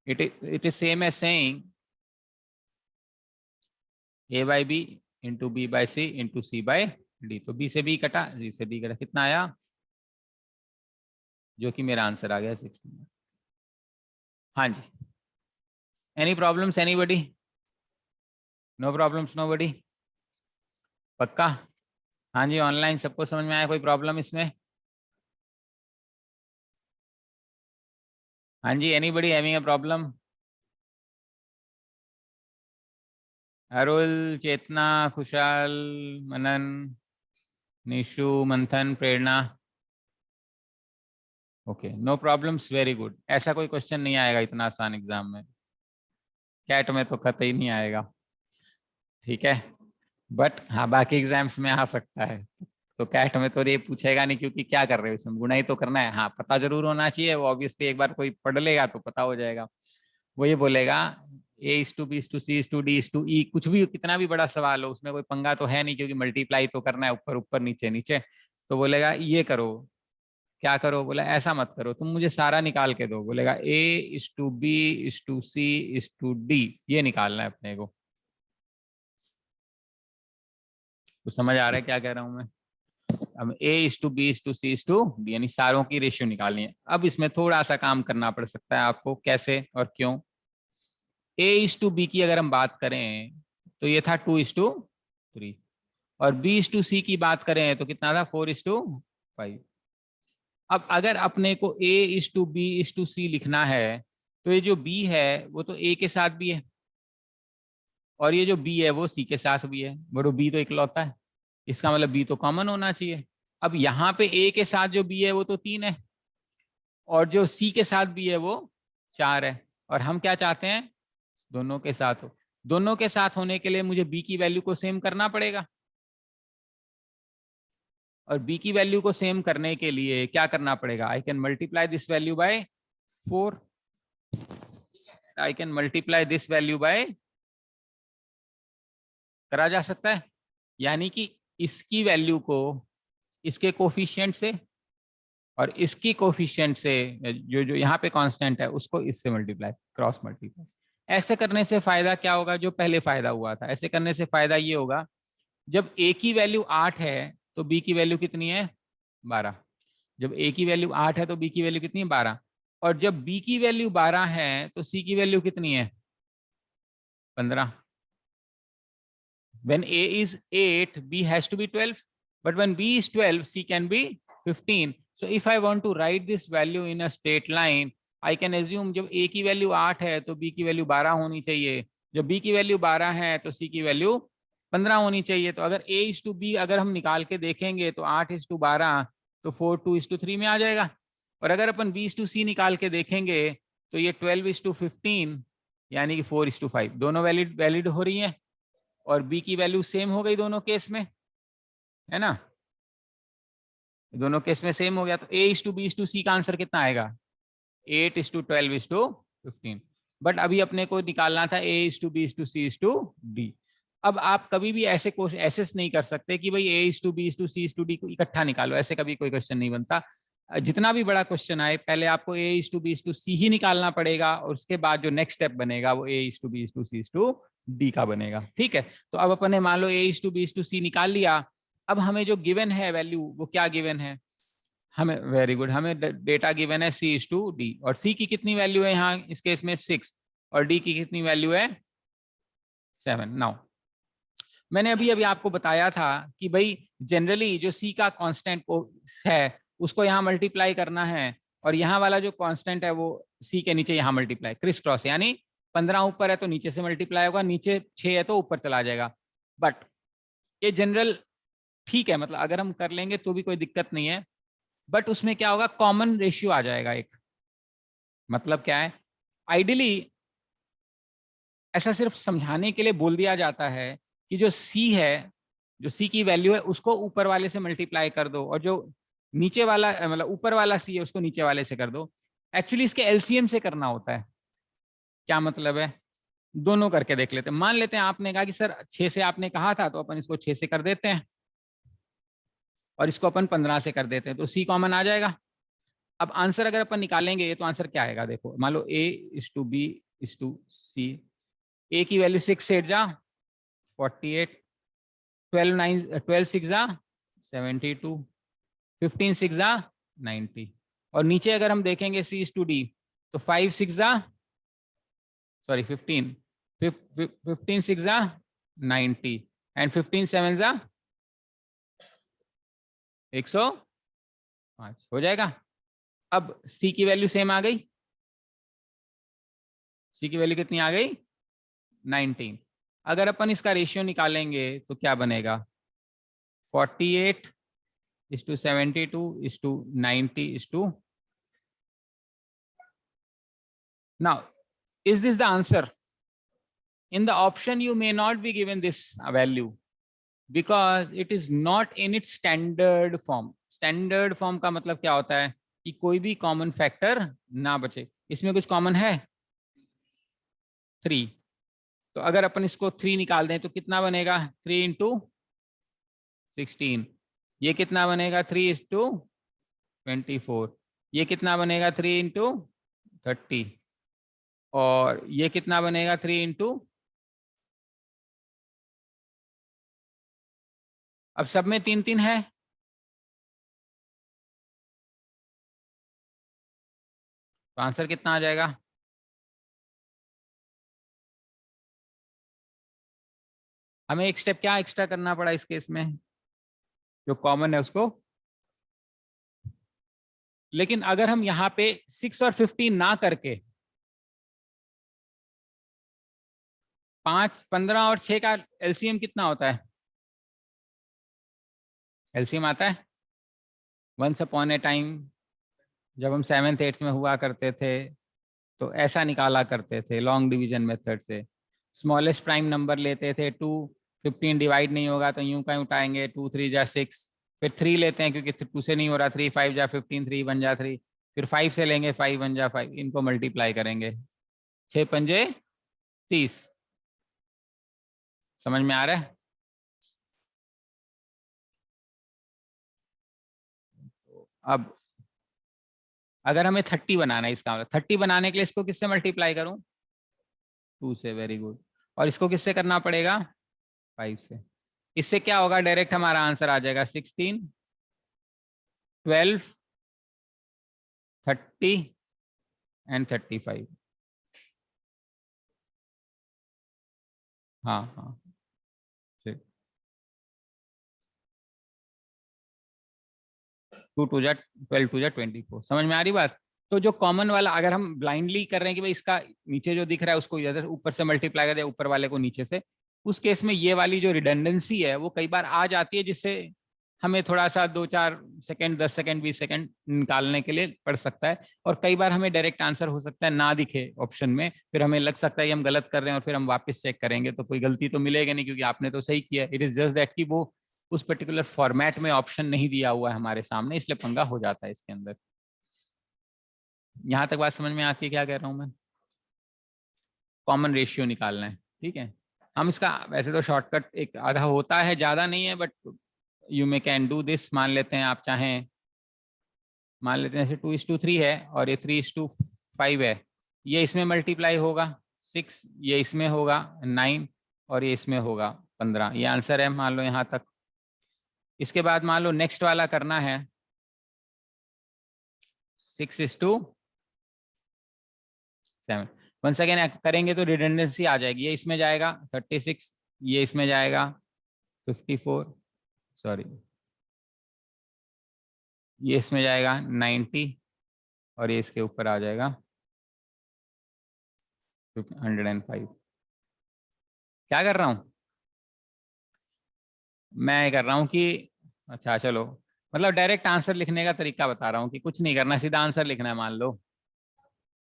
It is same as saying A by B into B by C into C by D. तो बी से बी कटा, सी से डी कटा, कितना आया जो कि मेरा आंसर आ गया 16। हाँ जी, any problems anybody? No problems nobody? पक्का? हाँ जी, ऑनलाइन सबको समझ में आया? कोई प्रॉब्लम इसमें? हाँ जी, anybody having a problem? Arul, Chetna, Khushhal, Manan, Nishu, Manthan, Prerna? Okay, no problems, very good. ऐसा कोई क्वेश्चन नहीं आएगा इतना आसान एग्जाम में, कैट में तो कतई नहीं आएगा, ठीक है। बट हाँ, बाकी एग्जाम्स में आ सकता है। तो कैट में तो ये पूछेगा नहीं, क्योंकि क्या कर रहे हो इसमें, गुणा ही तो करना है। हाँ, पता जरूर होना चाहिए, वो ऑब्वियसली एक बार कोई पढ़ लेगा तो पता हो जाएगा। वो ये बोलेगा A:B:C:D:E, कुछ भी, कितना भी बड़ा सवाल हो, उसमें कोई पंगा तो है नहीं, क्योंकि मल्टीप्लाई तो करना है, ऊपर ऊपर नीचे नीचे। तो बोलेगा ये करो, क्या करो, बोला ऐसा मत करो, तुम मुझे सारा निकाल के दो। बोलेगा A:B:C:D, ये निकालना है अपने को। तो समझ आ रहा है क्या कह रहा हूं मैं? अब A:B:C:D, यानी सारों की रेशियो निकालनी है। अब इसमें थोड़ा सा काम करना पड़ सकता है आपको, कैसे और क्यों। A:B की अगर हम बात करें तो ये था 2:3, और B:C की बात करें तो कितना था, 4:5। अब अगर अपने को A:B:C लिखना है, तो ये जो B है वो तो A के साथ भी है, और ये जो B है वो C के साथ भी है। बड़ो B तो इकलौता है, इसका मतलब B तो कॉमन होना चाहिए। अब यहाँ पे A के साथ जो B है वो तो 3 है, और जो C के साथ B है वो 4 है। और हम क्या चाहते हैं, दोनों के साथ हो। दोनों के साथ होने के लिए मुझे B की वैल्यू को सेम करना पड़ेगा, और B की वैल्यू को सेम करने के लिए क्या करना पड़ेगा, I can multiply this value by 4, I can multiply this value by, करा जा सकता है। यानी कि इसकी वैल्यू को इसके कोफिशिएंट से, और इसकी कोफिशिएंट से, जो जो यहाँ पे कांस्टेंट है उसको इससे मल्टीप्लाई, क्रॉस मल्टीप्लाई। ऐसे करने से फायदा क्या होगा, जो पहले फायदा हुआ था, ऐसे करने से फायदा ये होगा, जब A की वैल्यू 8 है तो B की वैल्यू कितनी है, 12। जब A की वैल्यू 8 है तो B की वैल्यू कितनी है, 12। और जब B की वैल्यू 12 है तो C की वैल्यू कितनी है, 15। When A is 8, B has to be 12. But when B is 12, C can be 15. So if I want to write this value in a straight line, I can assume जब A की वैल्यू 8 है तो B की वैल्यू 12 होनी चाहिए। जब B की वैल्यू 12 है तो C की वैल्यू 15 होनी चाहिए। तो अगर A:B अगर हम निकाल के देखेंगे तो 8:12 तो 4:2:3 में आ जाएगा। और अगर अपन B:C निकाल के देखेंगे तो ये 12:15 यानी कि 4:5 दोनों वैलिड वैलिड हो रही हैं, और B की वैल्यू सेम हो गई दोनों केस में, है ना। दोनों केस में सेम हो गया, तो A:B:C का आंसर कितना आएगा, 8:12:15। बट अभी अपने को निकालना था A:B:C:D। अब आप कभी भी ऐसे क्वेश्चन ऐसे नहीं कर सकते कि भाई A:B:C:D को इकट्ठा निकालो, ऐसे कभी कोई क्वेश्चन नहीं बनता। जितना भी बड़ा क्वेश्चन आए, पहले आपको A:B:C ही निकालना पड़ेगा, और उसके बाद जो नेक्स्ट स्टेप बनेगा वो A:B:C:D का बनेगा, ठीक है। तो अब अपन ने मान लो A:B:C निकाल लिया। अब हमें जो गिवन है वैल्यू, वो क्या गिवन है, हमें, वेरी गुड, हमें डेटा गिवन है C:D, और C की कितनी वैल्यू है यहाँ इस केस में 6, और D की कितनी वैल्यू है 7। नाउ मैंने अभी अभी आपको बताया था कि भाई जनरली जो C का कांस्टेंट है उसको यहाँ मल्टीप्लाई करना है, और यहाँ वाला जो कांस्टेंट है वो C के नीचे यहाँ मल्टीप्लाई, क्रिस क्रॉस, यानी 15 ऊपर है तो नीचे से मल्टीप्लाई होगा, नीचे 6 है तो ऊपर चला जाएगा। बट ये जनरल ठीक है, मतलब अगर हम कर लेंगे तो भी कोई दिक्कत नहीं है। बट उसमें क्या होगा, कॉमन रेशियो आ जाएगा एक। मतलब क्या है, आइडियली ऐसा सिर्फ समझाने के लिए बोल दिया जाता है कि जो C है, जो C की वैल्यू है उसको ऊपर वाले से मल्टीप्लाई कर दो, और जो नीचे वाला मतलब ऊपर वाला C है उसको नीचे वाले से कर दो। एक्चुअली इसके एलसीएम से करना होता है। क्या मतलब है, दोनों करके देख लेते हैं। मान लेते हैं आपने कहा कि सर 6 से आपने कहा था, तो अपन इसको 6 से कर देते हैं, और इसको अपन 15 से कर देते हैं, तो C कॉमन आ जाएगा। अब आंसर अगर अपन निकालेंगे तो आंसर क्या आएगा, देखो मान लो A:B:C, A की वैल्यू 6 से 8 जा 48, 12 6 जा 72, 15 6 जा 90, और नीचे अगर हम देखेंगे C/D तो 5 6 सॉरी 15 15 6 90 एंड 15 7 105 हो जाएगा। अब C की वैल्यू सेम आ गई, C की वैल्यू कितनी आ गई 19। अगर अपन इसका रेशियो निकालेंगे तो क्या बनेगा 48:72:90. Now, is this the answer? In the option you may not be given this value because it is not in its standard form. Standard form का मतलब क्या होता है कि कोई भी कॉमन फैक्टर ना बचे। इसमें कुछ कॉमन है 3, तो अगर अपन इसको 3 निकाल दें तो कितना बनेगा 3 इंटू 16, ये कितना बनेगा 3:24, ये कितना बनेगा 3 इंटू 30, और ये कितना बनेगा 3 इंटू, अब सब में 3 3 है, तो आंसर कितना आ जाएगा, हमें एक स्टेप क्या एक्स्ट्रा करना पड़ा इस केस में, जो कॉमन है उसको। लेकिन अगर हम यहाँ पे 6 और 15 ना करके 5 15 और 6 का एलसीएम कितना होता है, एलसीएम आता है वंस अपॉन ए टाइम, जब हम 7th 8th में हुआ करते थे तो ऐसा निकाला करते थे लॉन्ग डिवीजन मेथड से। स्मॉलेस्ट प्राइम नंबर लेते थे 2, 15 डिवाइड नहीं होगा तो यूं का उठाएंगे 2 3 जा 6, फिर 3 लेते हैं क्योंकि 2 से नहीं हो रहा, 3 5 जा 15, 3 1 जा 3, फिर 5 से लेंगे 5 1 जा 5, इनको मल्टीप्लाई करेंगे 6 पंजे 30। समझ में आ रहा है? अब अगर हमें 30 बनाना है, इसका मतलब 30 बनाने के लिए इसको किससे मल्टीप्लाई करूं 2 से, वेरी गुड, और इसको किससे करना पड़ेगा 5 से। इससे क्या होगा डायरेक्ट हमारा आंसर आ जाएगा 16 12 30 एंड 35। हाँ हाँ 2 2 जा 12 2 जा 24। समझ में आ रही बात? तो जो कॉमन वाला अगर हम ब्लाइंडली कर रहे हैं कि भाई इसका नीचे जो दिख रहा है उसको इधर ऊपर से मल्टीप्लाई कर दिया, ऊपर वाले को नीचे से, उस केस में ये वाली जो रिडंडेंसी है वो कई बार आ जाती है, जिससे हमें थोड़ा सा 2 4 सेकंड 10 सेकंड 20 सेकंड निकालने के लिए पड़ सकता है। और कई बार हमें डायरेक्ट आंसर हो सकता है ना दिखे ऑप्शन में, फिर हमें लग सकता है कि हम गलत कर रहे हैं और फिर हम वापस चेक करेंगे तो कोई गलती तो मिलेगी नहीं क्योंकि आपने तो सही किया। इट इज जस्ट दैट कि वो उस पर्टिकुलर फॉर्मेट में ऑप्शन नहीं दिया हुआ है हमारे सामने, इसलिए पंगा हो जाता है इसके अंदर। यहां तक बात समझ में आती है क्या कह रहा हूं मैं? कॉमन रेशियो निकालना है, ठीक है। हम इसका वैसे तो शॉर्टकट एक आधा होता है, ज्यादा नहीं है, but you may can do this. मान लेते हैं आप चाहें, मान लेते हैं जैसे 2:3 है और ये 3:5 है, ये इसमें मल्टीप्लाई होगा 6, ये इसमें होगा 9 और ये इसमें होगा 15। ये आंसर है मान लो यहाँ तक। इसके बाद मान लो नेक्स्ट वाला करना है 6:7। वंस अगेन करेंगे तो रिडंडेंसी आ जाएगी, ये इसमें जाएगा 36, ये इसमें जाएगा 54, सॉरी ये इसमें जाएगा 90 और ये इसके ऊपर आ जाएगा 105। क्या कर रहा हूं मैं? कर रहा हूं कि अच्छा चलो, मतलब डायरेक्ट आंसर लिखने का तरीका बता रहा हूँ कि कुछ नहीं करना, सीधा आंसर लिखना है मान लो,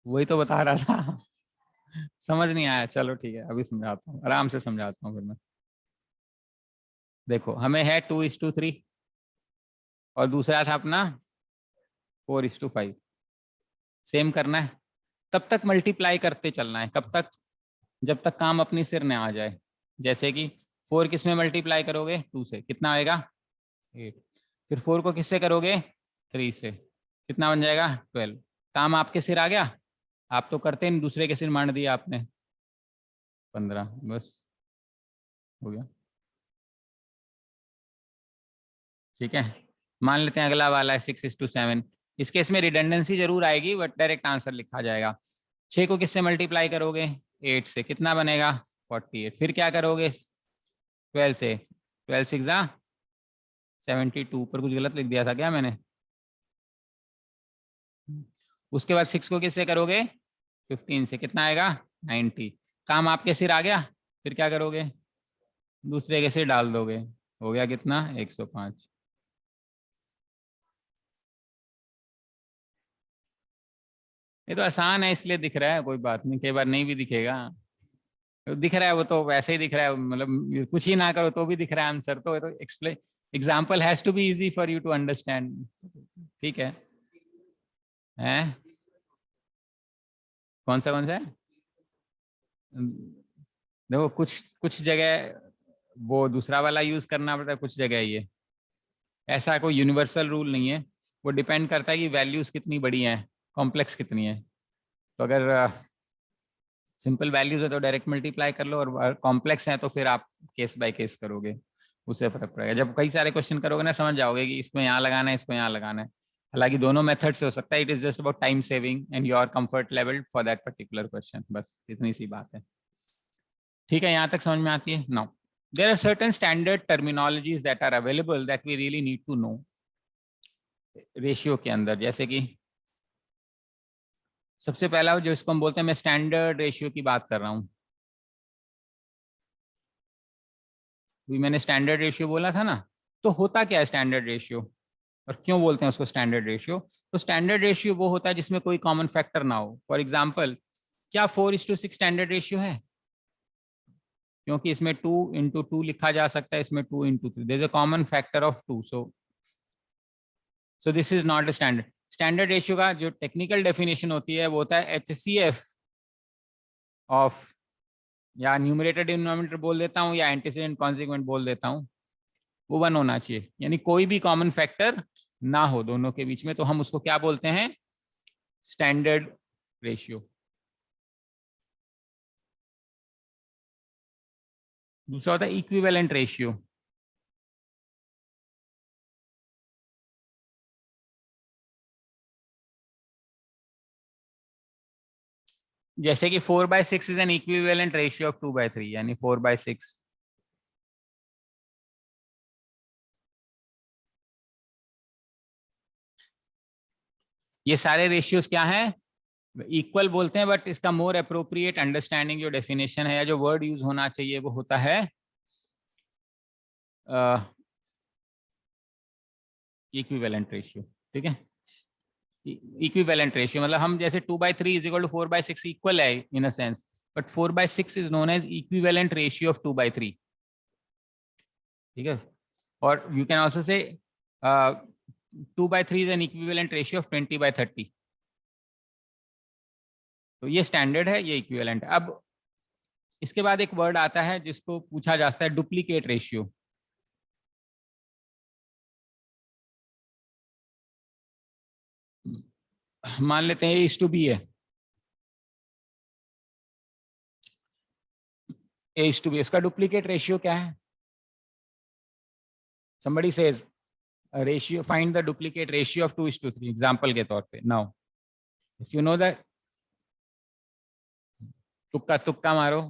वही तो बता रहा था। समझ नहीं आया? चलो ठीक है, अभी समझाता हूँ, आराम से समझाता हूँ फिर मैं। देखो हमें है 2:3 और दूसरा था अपना 4:5। सेम करना है, तब तक मल्टीप्लाई करते चलना है। कब तक? जब तक काम अपनी सिर न आ जाए। जैसे कि 4 किस में मल्टीप्लाई करोगे 2 से, कितना आएगा 8, फिर 4 को किससे करोगे 3 से, कितना बन जाएगा 12। काम आपके सिर आ गया, आप तो करते नहीं, दूसरे के सिर मार दिया आपने, 15, बस हो गया। ठीक है, मान लेते हैं अगला वाला है 6:7। इस केस में रिडंडेंसी जरूर आएगी बट डायरेक्ट आंसर लिखा जाएगा। 6 को किससे मल्टीप्लाई करोगे? 8 से, कितना बनेगा? 48। फिर क्या करोगे? 12 से, 12 6 72। पर कुछ गलत लिख दिया था क्या मैंने? उसके बाद 6 को किससे करोगे? 15 से, कितना आएगा? 90। काम आपके सिर आ गया। फिर क्या करोगे? दूसरे के सिर डाल दोगे, हो गया कितना? 105। ये तो आसान है इसलिए दिख रहा है, कोई बात नहीं, कई बार नहीं भी दिखेगा। तो दिख रहा है, वो तो वैसे ही दिख रहा है, मतलब कुछ ही ना करो तो भी दिख रहा है आंसर। तो explain, example has to be easy for you to understand. ठीक है? हैं? कौन सा है? देखो कुछ कुछ जगह वो दूसरा वाला यूज करना पड़ता है, कुछ जगह ये। ऐसा कोई यूनिवर्सल रूल नहीं है, वो डिपेंड करता है कि वैल्यूज कितनी बड़ी हैं, कॉम्प्लेक्स कितनी है। तो अगर सिंपल वैल्यूज है तो डायरेक्ट मल्टीप्लाई कर लो, और कॉम्प्लेक्स है तो फिर आप केस बाय केस करोगे, उससे फर्क पड़ेगा। जब कई सारे क्वेश्चन करोगे ना, समझ जाओगे कि इसको यहाँ लगाना है, इसको यहाँ लगाना है। हालांकि दोनों मेथड से हो सकता है, it is just about time saving and your comfort level for that particular question, बस इतनी सी बात है। ठीक है, यहाँ तक समझ में आती है? Now there are certain standard terminologies that are available that we really need to know ratio के अंदर। जैसे कि सबसे पहला जो इसको हम बोलते हैं, मैं स्टैंडर्ड रेशियो की बात कर रहा हूँ। मैंने स्टैंडर्ड रेशियो बोला था ना, तो होता क्या है स्टैंडर्ड रेशियो, और क्यों बोलते हैं उसको स्टैंडर्ड रेशियो? तो स्टैंडर्ड रेशियो वो होता है जिसमें कोई कॉमन फैक्टर ना हो। फॉर एग्जाम्पल, क्या 4:6 स्टैंडर्ड रेशियो है? क्योंकि इसमें 2 × 2 लिखा जा सकता है, इसमें 2 × 3, there is a common factor of 2, so this is not a standard. Standard ratio का जो टेक्निकल डेफिनेशन होती है वो होता है HCF ऑफ, या न्यूमरेटर डिनोमिनेटर बोल देता हूँ, या एंटीसीडेंट कॉन्सिक्वेंट बोल देता हूँ, वो 1 होना चाहिए। यानी कोई भी कॉमन फैक्टर ना हो दोनों के बीच में, तो हम उसको क्या बोलते हैं? Standard ratio. दूसरा होता है इक्विवेलेंट रेशियो। जैसे कि 4/6 is an equivalent ratio of 2/3, यानी 4/6। ये सारे रेशियोज क्या हैं? इक्वल बोलते हैं, बट इसका मोर अप्रोप्रिएट अंडरस्टैंडिंग जो डेफिनेशन है या जो वर्ड यूज होना चाहिए वो होता है इक्विवेलेंट रेशियो। ठीक है? इक्विवेलेंट रेशियो मतलब हम जैसे 2/3 इज इक्वल टू 4/6 इक्वल है in a sense, but 4/6 is known as equivalent ratio of 2/3। ठीक है? और you can also say 2/3 is an equivalent ratio of 20/30। तो ये स्टैंडर्ड है, ये इक्विवेलेंट। अब इसके बाद एक वर्ड आता है जिसको पूछा जाता है डुप्लीकेट रेशियो। मान लेते हैं A:B है, A:B, इसका डुप्लीकेट रेशियो क्या है? somebody says ratio, find the duplicate ratio of 2:3, example के तौर पे। Now if you know that, तुक्का तुक्का मारो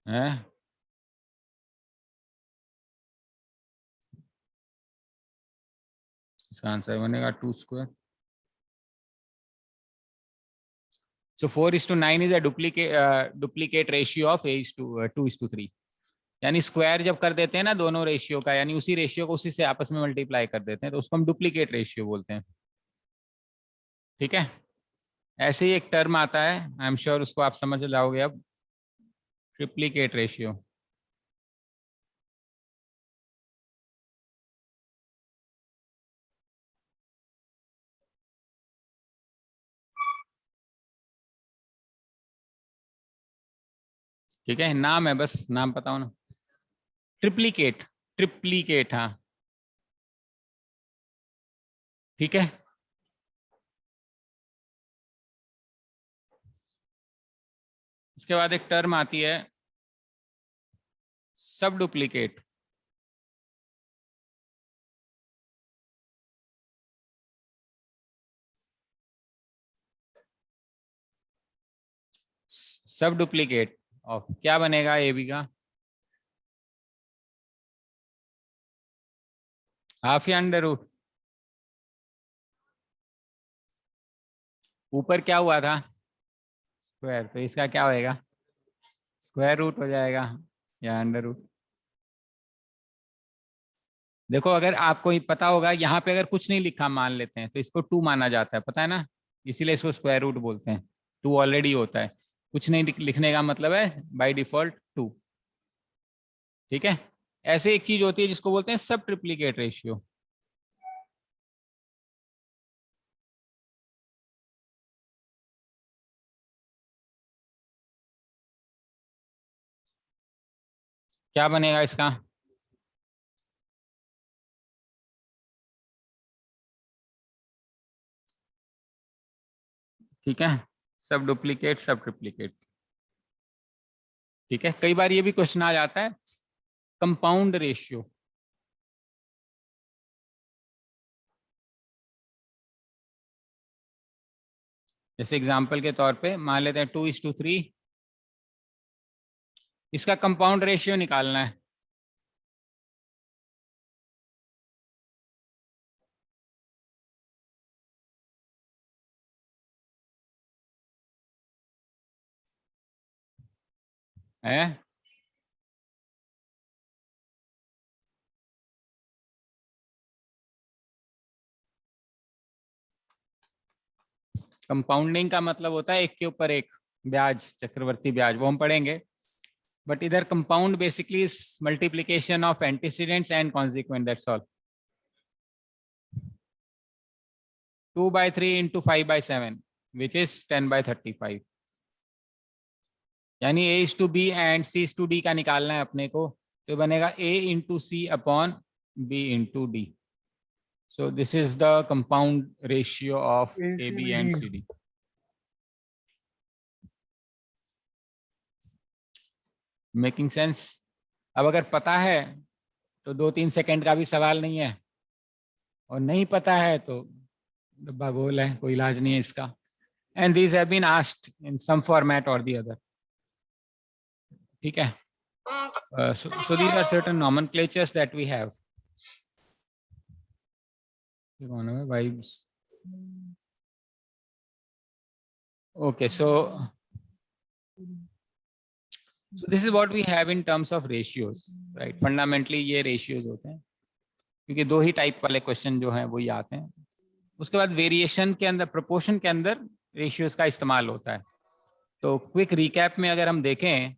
है। इसका आंसर बनेगा 2²। So 4:9 is a duplicate ratio of 2:3। यानी स्क्वायर जब कर देते हैं ना दोनों रेशियो का, यानी उसी रेशियो को उसी से आपस में मल्टीप्लाई कर देते हैं, तो उसको हम डुप्लीकेट रेशियो बोलते हैं। ठीक है? ऐसे ही एक टर्म आता है, आई एम श्योर उसको आप समझ जाओगे अब, ट्रिप्लीकेट रेशियो। ठीक है? नाम है, बस नाम पता हो ना। ट्रिप्लीकेट, ट्रिप्लीकेट, हाँ। ठीक है? इसके बाद एक टर्म आती है सब डुप्लीकेट। सब डुप्लीकेट ऑफ क्या बनेगा ए बी का, हाफ या अंडर रूट, ऊपर क्या हुआ था स्क्वायर, तो इसका क्या होएगा स्क्वायर रूट हो जाएगा या अंडर रूट। देखो अगर आपको ही पता होगा यहाँ पे अगर कुछ नहीं लिखा मान लेते हैं तो इसको 2 माना जाता है, पता है ना, इसीलिए इसको स्क्वायर रूट बोलते हैं, 2 ऑलरेडी होता है, कुछ नहीं लिखने का मतलब है बाय डिफॉल्ट 2। ठीक है, ऐसे एक चीज होती है जिसको बोलते हैं सब ट्रिप्लीकेट रेशियो। क्या बनेगा इसका, ठीक है, सब डुप्लीकेट सब ट्रिप्लीकेट। ठीक है, कई बार ये भी क्वेश्चन आ जाता है कंपाउंड रेशियो, जैसे एग्जांपल के तौर पे मान लेते हैं 2:3, इसका कंपाउंड रेशियो निकालना है। है कंपाउंडिंग का मतलब होता है एक के ऊपर एक ब्याज, चक्रवर्ती ब्याज, वो हम पढ़ेंगे, बट इधर compound basically is multiplication of antecedents and consequent, that's all. 2/3 into 5/7 which is 10/35, यानी a is to b and c is to d का निकालना है अपने को, तो बनेगा a into c upon b into d. So this is the compound ratio of AB and CD. Making sense? अब अगर पता है तो 2-3 सेकंड का भी सवाल नहीं है, और नहीं पता है तो डब्बा गोल है, कोई इलाज नहीं है इसका। And these have been asked in some format or the other. ठीक है, so these are certain nomenclatures that we have. Vibes. Okay, so this is what we have in terms of ratios, right? Fundamentally ये ratios होते हैं, क्योंकि 2 ही टाइप वाले क्वेश्चन जो हैं वही आते हैं। उसके बाद वेरिएशन के अंदर, प्रोपोर्शन के अंदर रेशियोज का इस्तेमाल होता है। तो क्विक रिकैप में अगर हम देखें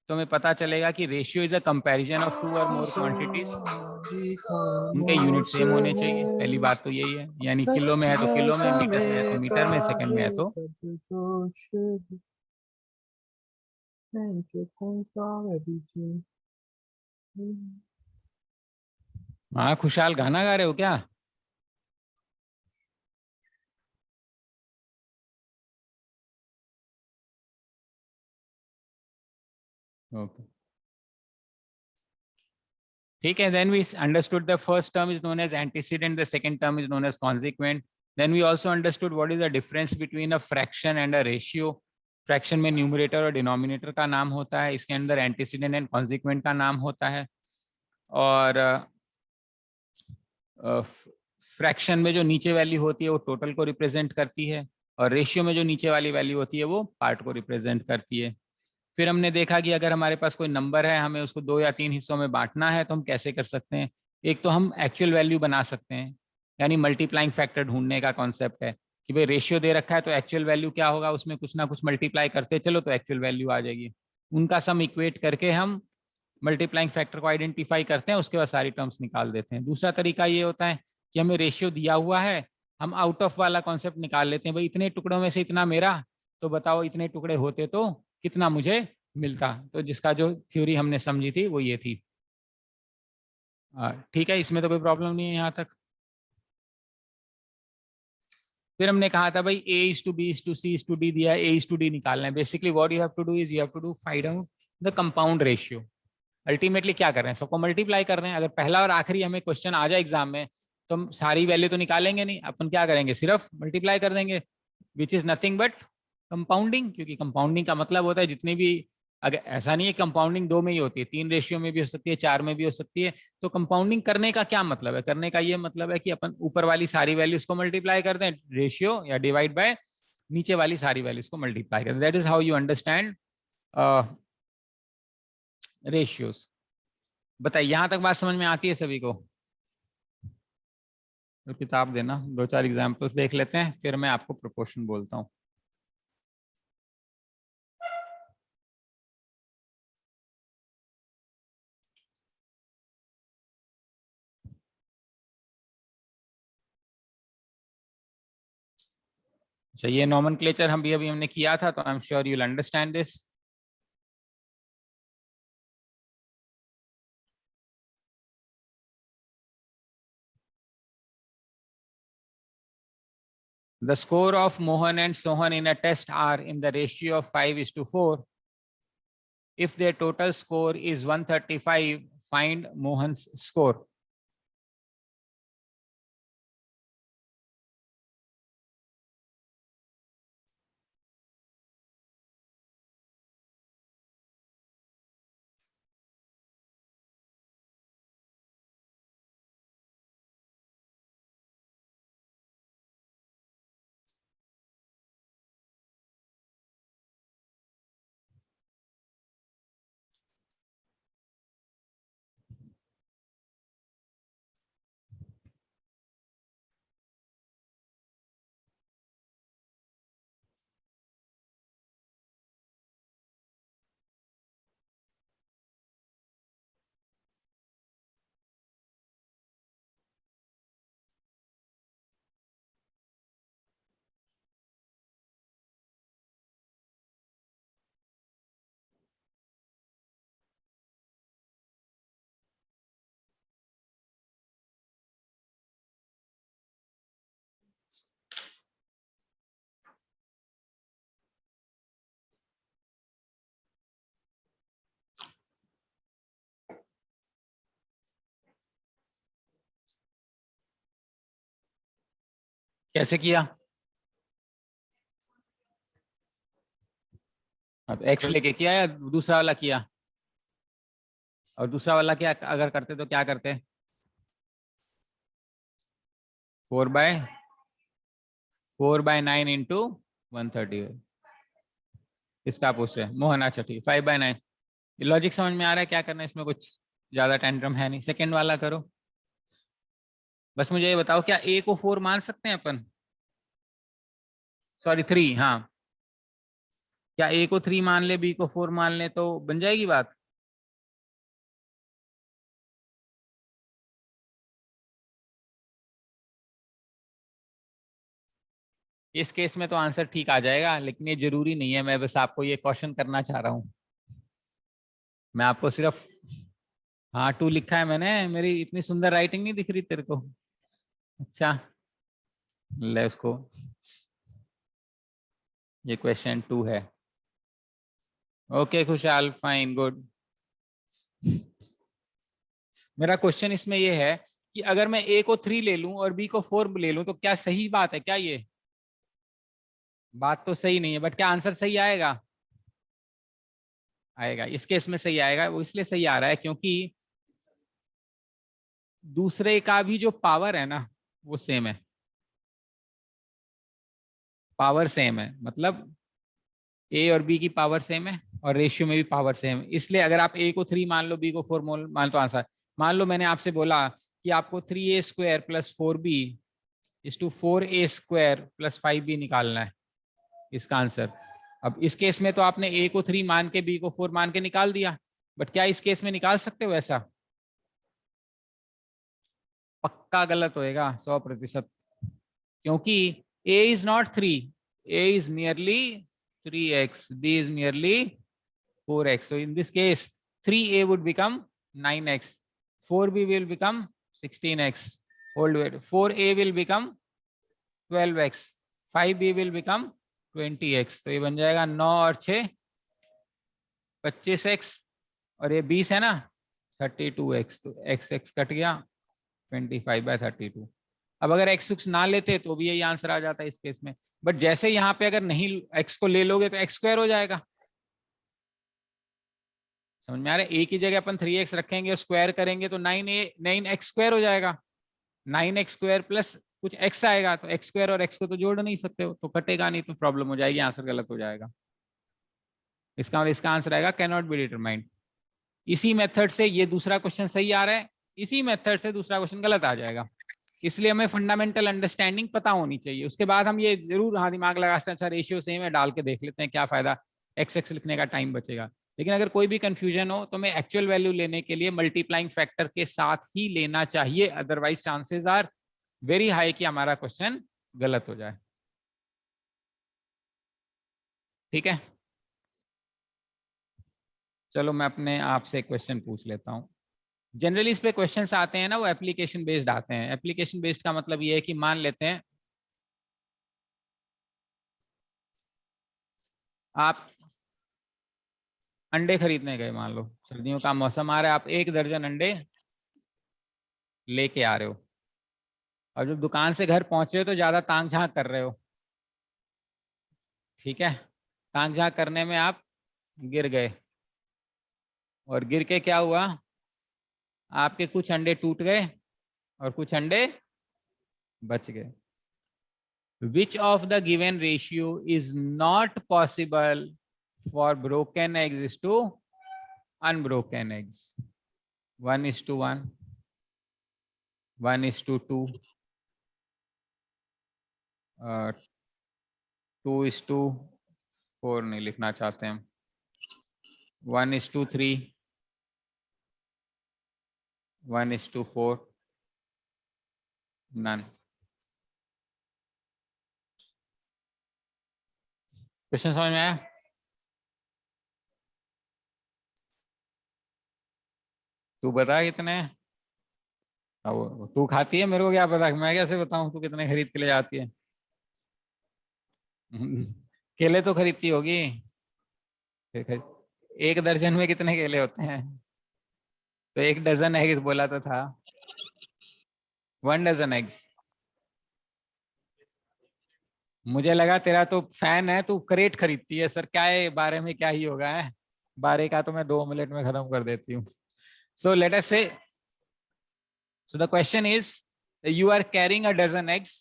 तो हमें पता चलेगा कि ratio is a comparison of 2 और मोर क्वांटिटीज, उनके यूनिट सेम होने चाहिए, पहली बात तो यही है, यानी किलो में है तो किलो में, मीटर में है तो मीटर में, सेकंड में है तो। हाँ खुशहाल गाना गा रहे हो क्या? ओके ठीक है, then we understood the first term is known as antecedent, the second term is known as consequent. Then we also understood what is the difference between a fraction and a ratio. Fraction में न्यूमरेटर और डिनोमिनेटर का नाम होता है, इसके अंदर एंटीसीडेंट एंड कॉन्सिक्वेंट का नाम होता है, और फ्रैक्शन में जो नीचे वैल्यू होती है वो टोटल को रिप्रेजेंट करती है, और रेशियो में जो नीचे वाली वैल्यू होती है वो पार्ट को रिप्रेजेंट करती है। फिर हमने देखा कि अगर हमारे पास कोई नंबर है, हमें उसको 2 या 3 हिस्सों में बांटना है तो हम कैसे कर सकते हैं। एक तो हम एक्चुअल वैल्यू बना सकते हैं, यानी मल्टीप्लाइंग फैक्टर ढूंढने का कॉन्सेप्ट है कि भाई रेशियो दे रखा है तो एक्चुअल वैल्यू क्या होगा, उसमें कुछ ना कुछ मल्टीप्लाई करते चलो तो एक्चुअल वैल्यू आ जाएगी। उनका सम इक्वेट करके हम मल्टीप्लाइंग फैक्टर को आइडेंटिफाई करते हैं, उसके बाद सारी टर्म्स निकाल देते हैं। दूसरा तरीका ये होता है कि हमें रेशियो दिया हुआ है, हम आउट ऑफ वाला कॉन्सेप्ट निकाल लेते हैं, भाई इतने टुकड़ों में से इतना मेरा, तो बताओ इतने टुकड़े होते तो कितना मुझे मिलता। तो जिसका जो थ्योरी हमने समझी थी वो ये थी। ठीक है, इसमें तो कोई प्रॉब्लम नहीं है यहाँ तक। फिर हमने कहा था भाई A is to B is to C is to D दिया है, A is to D निकालना है। Basically what you have to do is you have to do find out the compound ratio. Ultimately क्या कर रहे हैं, सबको मल्टीप्लाई कर रहे हैं। अगर पहला और आखिरी हमें क्वेश्चन आ जाए एग्जाम में तो हम सारी वैल्यू तो निकालेंगे नहीं, अपन क्या करेंगे, सिर्फ मल्टीप्लाई कर देंगे, which is nothing but compounding, क्योंकि कंपाउंडिंग का मतलब होता है जितनी भी, अगर ऐसा नहीं है कंपाउंडिंग 2 में ही होती है, 3 रेशियो में भी हो सकती है, 4 में भी हो सकती है। तो कंपाउंडिंग करने का क्या मतलब है? करने का ये मतलब है कि अपन ऊपर वाली सारी वैल्यूज को मल्टीप्लाई कर दें रेशियो या डिवाइड बाय नीचे वाली सारी वैल्यूज को मल्टीप्लाई कर दें। That is how you understand ratios. बताइए यहां तक बात समझ में आती है सभी को? तो किताब देना, 2-4 एग्जाम्पल्स देख लेते हैं, फिर मैं आपको प्रोपोर्शन बोलता हूँ। अच्छा, ये नॉमेनक्लेचर हम भी अभी हमने किया था, तो I am sure you will understand this. The score of Mohan and Sohan in a test are in the ratio of 5:4. If their total score is 135, find Mohan's score. कैसे किया? अब एक्स लेके किया या दूसरा वाला किया? और दूसरा वाला क्या अगर करते तो क्या करते? 4/9 इंटू 130। किसका पूछ रहे हैं? मोहन। अच्छा ठीक, 5/9। लॉजिक समझ में आ रहा है क्या करना है इसमें? कुछ ज्यादा टेंट्रम है नहीं। सेकेंड वाला करो। बस मुझे ये बताओ, क्या ए को 4 मान सकते हैं अपन? सॉरी 3, हाँ। क्या ए को 3 मान ले, बी को 4 मान ले, तो बन जाएगी बात? इस केस में तो आंसर ठीक आ जाएगा, लेकिन ये जरूरी नहीं है। मैं बस आपको ये क्वेश्चन करना चाह रहा हूँ। मैं आपको सिर्फ, हाँ 2 लिखा है मैंने, मेरी इतनी सुंदर राइटिंग नहीं दिख रही तेरे को? अच्छा, ले उसको, ये क्वेश्चन 2 है। ओके खुशहाल, फाइन, गुड। मेरा क्वेश्चन इसमें ये है कि अगर मैं ए को 3 ले लूं और बी को 4 ले लूं, तो क्या सही बात है क्या? ये बात तो सही नहीं है, बट क्या आंसर सही आएगा? आएगा। इस केस में सही आएगा। वो इसलिए सही आ रहा है क्योंकि दूसरे का भी जो पावर है ना, वो सेम है। पावर सेम है, मतलब ए और बी की पावर सेम है, और रेशियो में भी पावर सेम है। इसलिए अगर आप ए को 3 मान लो, बी को 4 मान, तो आंसर। मान लो मैंने आपसे बोला कि आपको 3a² + 4b = 4a² + 5b निकालना है, इसका आंसर। अब इस केस में तो आपने ए को 3 मान के बी को 4 मान के निकाल दिया, बट क्या इस केस में निकाल सकते हो ऐसा? पक्का गलत होएगा, 100%। क्योंकि a is not 3, a is merely 3x, b is merely 4x. So in this case 3a would become 9x, 4b will become 16x, hold weight, 4a will become 12x, 5b will become 20x। तो ये बन जाएगा 9 और 6 25x, और ये 20 है ना 32x। तो x x कट गया, 25/32। अब अगर x कुछ ना लेते तो भी यही आंसर आ जाता है इस केस में, बट जैसे यहाँ पे अगर नहीं x को ले लोगे तो x स्क्वायर हो जाएगा। समझ में आ रहा है? एक ही जगह अपन 3x रखेंगे और स्क्वायर करेंगे तो 9x स्क्वायर हो जाएगा। 9x स्क्वायर प्लस कुछ x आएगा, तो x स्क्वायर और x को तो जोड़ नहीं सकते हो, तो कटेगा नहीं, तो प्रॉब्लम हो जाएगी, आंसर गलत हो जाएगा। इसका आंसर आएगा कैन नॉट बी डिटरमाइंड। इसी मेथड से ये दूसरा क्वेश्चन सही आ रहा है, इसी मेथड से दूसरा क्वेश्चन गलत आ जाएगा। इसलिए हमें फंडामेंटल अंडरस्टैंडिंग पता होनी चाहिए, उसके बाद हम ये जरूर हाँ दिमाग लगा सकते हैं, अच्छा रेशियो सेम है, डाल के देख लेते हैं क्या फायदा, x लिखने का टाइम बचेगा। लेकिन अगर कोई भी कंफ्यूजन हो तो मैं एक्चुअल वैल्यू लेने के लिए मल्टीप्लाइंग फैक्टर के साथ ही लेना चाहिए, otherwise chances are very high कि हमारा क्वेश्चन गलत हो जाए। ठीक है, चलो मैं अपने आप से क्वेश्चन पूछ लेता हूँ। जनरली इस पे क्वेश्चंस आते हैं ना, वो एप्लीकेशन बेस्ड आते हैं। एप्लीकेशन बेस्ड का मतलब ये है कि मान लेते हैं आप अंडे खरीदने गए, मान लो सर्दियों का मौसम आ रहा है, आप 1 दर्जन अंडे लेके आ रहे हो, और जब दुकान से घर पहुंच रहे हो तो ज्यादा तांग झांक कर रहे हो। ठीक है, तांग झांक करने में आप गिर गए, और गिर के क्या हुआ, आपके कुछ अंडे टूट गए और कुछ अंडे बच गए। Which of the given ratio is not possible for broken eggs to unbroken eggs? 1:1, 1:2, 2:4 नहीं लिखना चाहते हम, 1:3, 1:4, none। क्वेश्चन समझ में आया? तू बता कितने, तू खाती है, मेरे को क्या पता, मैं कैसे बताऊं तू कितने खरीद के ले जाती है? केले तो खरीदती होगी। 1 दर्जन में कितने केले होते हैं? तो 1 डजन एग बोला तो था, 1 डजन एग्स। मुझे लगा तेरा तो फैन है, तू क्रेट खरीदती है। सर क्या है, 12 में क्या ही होगा है, 12 का तो मैं 2 मिनट में खत्म कर देती हूँ। सो लेट अस से, so the question is, you are carrying a dozen eggs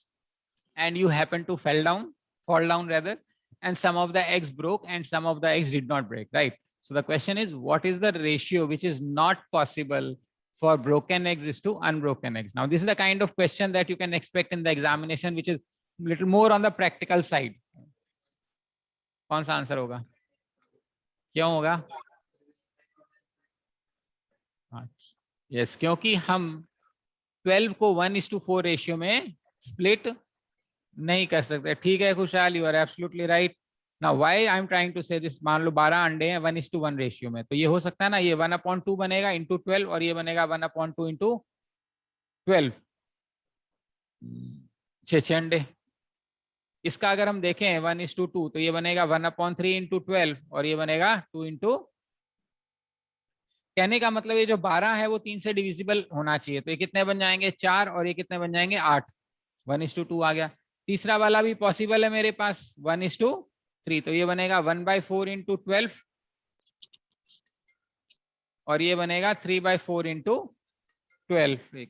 and you happen to fall down rather, and some of the eggs broke and some of the eggs did not break, right? So the question is, what is the ratio which is not possible for broken eggs is to unbroken eggs? Now this is the kind of question that you can expect in the examination, which is little more on the practical side. कौन सा आंसर होगा, क्यों होगा? यस, क्योंकि हम 12 को 1:4 रेशियो में स्प्लिट नहीं कर सकते। ठीक है Khushhal, you are absolutely right. Now why I am trying to say this, मान लो 12 अंडे हैं 1:1 रेशियो में, तो ये हो सकता है ना, ये 1/2 बनेगा इंटू 12, और ये बनेगा 1/2 इंटू 12, 6 अंडे। इसका अगर हम देखें 1:2, तो ये बनेगा 1/3 इंटू 12, और ये बनेगा 2 इंटू, कहने का मतलब ये जो 12 है वो 3 से डिविजिबल होना चाहिए, तो ये कितने बन जाएंगे 4, और ये कितने बन जाएंगे 8, 1:2 आ गया। तीसरा वाला भी पॉसिबल है मेरे पास, 1:3, तो ये बनेगा 1/4 इंटू 12, और ये बनेगा 3/4 इंटू 12।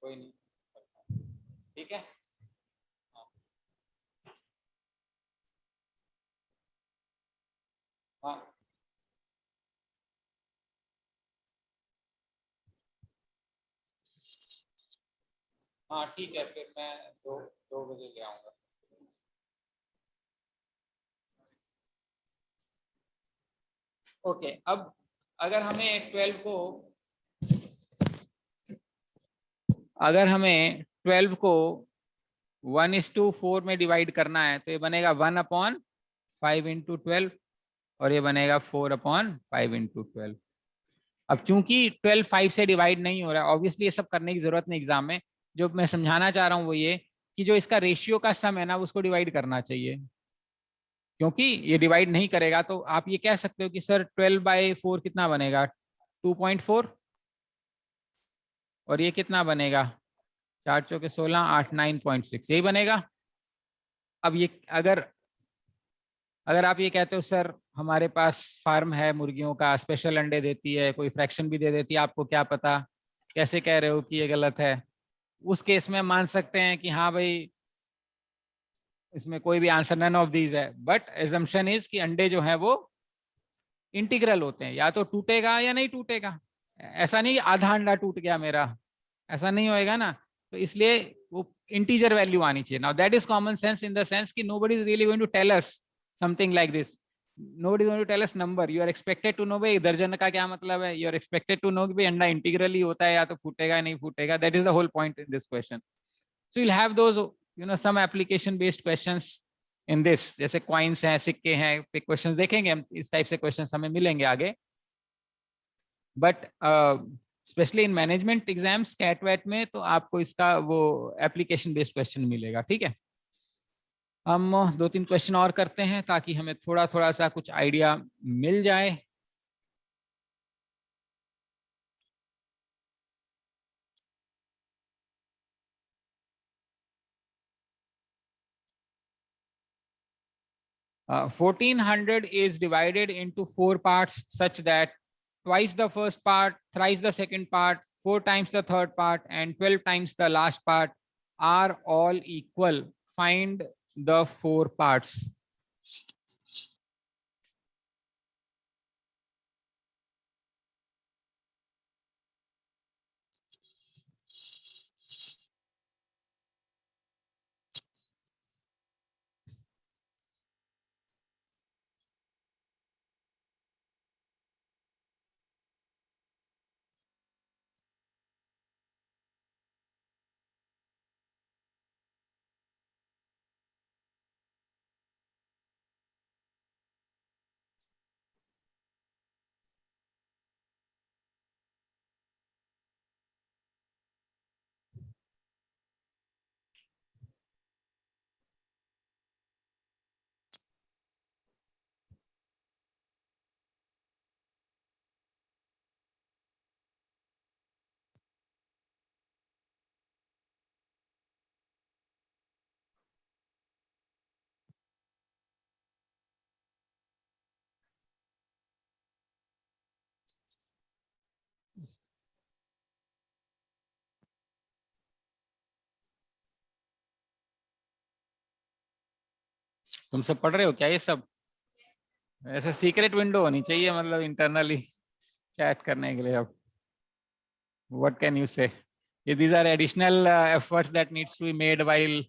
कोई नहीं, ठीक है। हाँ हाँ ठीक है, फिर मैं 2 बजे ले आऊंगा। ओके, अब अगर हमें 12 को 1:4 में डिवाइड करना है, तो ये बनेगा 1/5 इंटू 12, और ये बनेगा 4/5 इंटू 12। अब चूंकि 12 5 से डिवाइड नहीं हो रहा है, ऑब्वियसली ये सब करने की जरूरत नहीं एग्जाम में। जो मैं समझाना चाह रहा हूँ वो ये कि जो इसका रेशियो का सम है ना उसको डिवाइड करना चाहिए, क्योंकि ये डिवाइड नहीं करेगा तो आप ये कह सकते हो कि सर 12/4 कितना बनेगा, 2.4, और ये कितना बनेगा, 4 × 4 = 16, 8, 9.6, यही बनेगा। अब ये अगर अगर आप ये कहते हो सर हमारे पास फार्म है मुर्गियों का, स्पेशल अंडे देती है, कोई फ्रैक्शन भी दे देती है, आपको क्या पता, कैसे कह रहे हो कि ये गलत है, उस केस में मान सकते हैं कि हाँ भाई इसमें कोई भी आंसर नन ऑफ दीज है। बट एजम्पशन इज कि अंडे जो है वो इंटीग्रल होते हैं, या तो टूटेगा या नहीं टूटेगा। ऐसा नहीं आधा अंडा टूट गया मेरा, ऐसा नहीं होएगा ना। तो इसलिए वो इंटीजर वैल्यू आनी चाहिए। Now that is common sense in the sense कि nobody is really going to tell us something like this, nobody is going to tell us number, you are expected to know भाई दर्जन का क्या मतलब है, you are expected to know कि भाई अंडा इंटीग्रल ही होता है, या तो फूटेगा या नहीं फूटेगा। That is the whole point in this question. So you'll have those some application based questions in this, जैसे कॉइन्स हैं, सिक्के हैं, पे क्वेश्चंस देखेंगे हम, इस टाइप से क्वेश्चंस हमें मिलेंगे आगे। But specially in management exams CAT वैट में तो आपको इसका वो एप्लीकेशन बेस्ड क्वेश्चन मिलेगा। ठीक है, हम 2-3 क्वेश्चन और करते हैं ताकि हमें थोड़ा थोड़ा सा कुछ आइडिया मिल जाए। Uh, 1400 is divided into 4 parts such that twice the first part, thrice the second part, 4 times the third part, and 12 times the last part are all equal. Find the 4 parts. तुम सब पढ़ रहे हो क्या ये सब? ऐसे सीक्रेट विंडो होनी चाहिए, मतलब इंटरनली चैट करने के लिए। अब व्हाट कैन यू से, ये these are additional efforts that needs to be made while,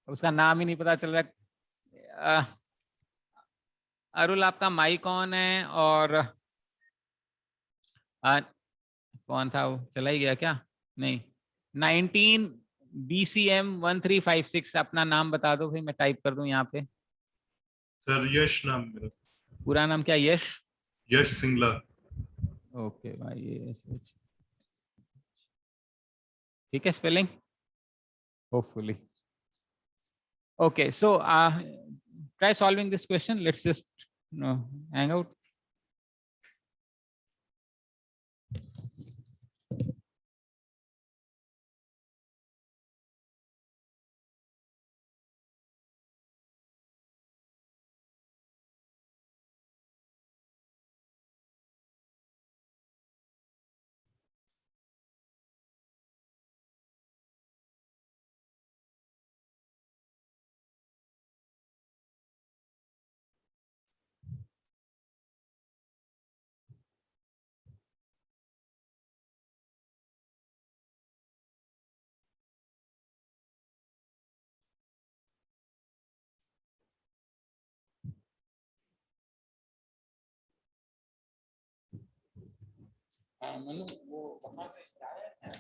उसका नाम ही नहीं पता चल रहा। अरुल आपका माइक ऑन है, और कौन था वो, चला ही गया क्या? नहीं, 19 BCM 1356, अपना नाम बता दो भाई, मैं टाइप कर दूं यहाँ पे। सर यश नाम मेरा। पूरा नाम क्या? यश? यश सिंगला। ओके भाई, ये ठीक है spelling, hopefully. Okay, so try solving this question. Let's just hang out. Manu, वो वहां से आया है।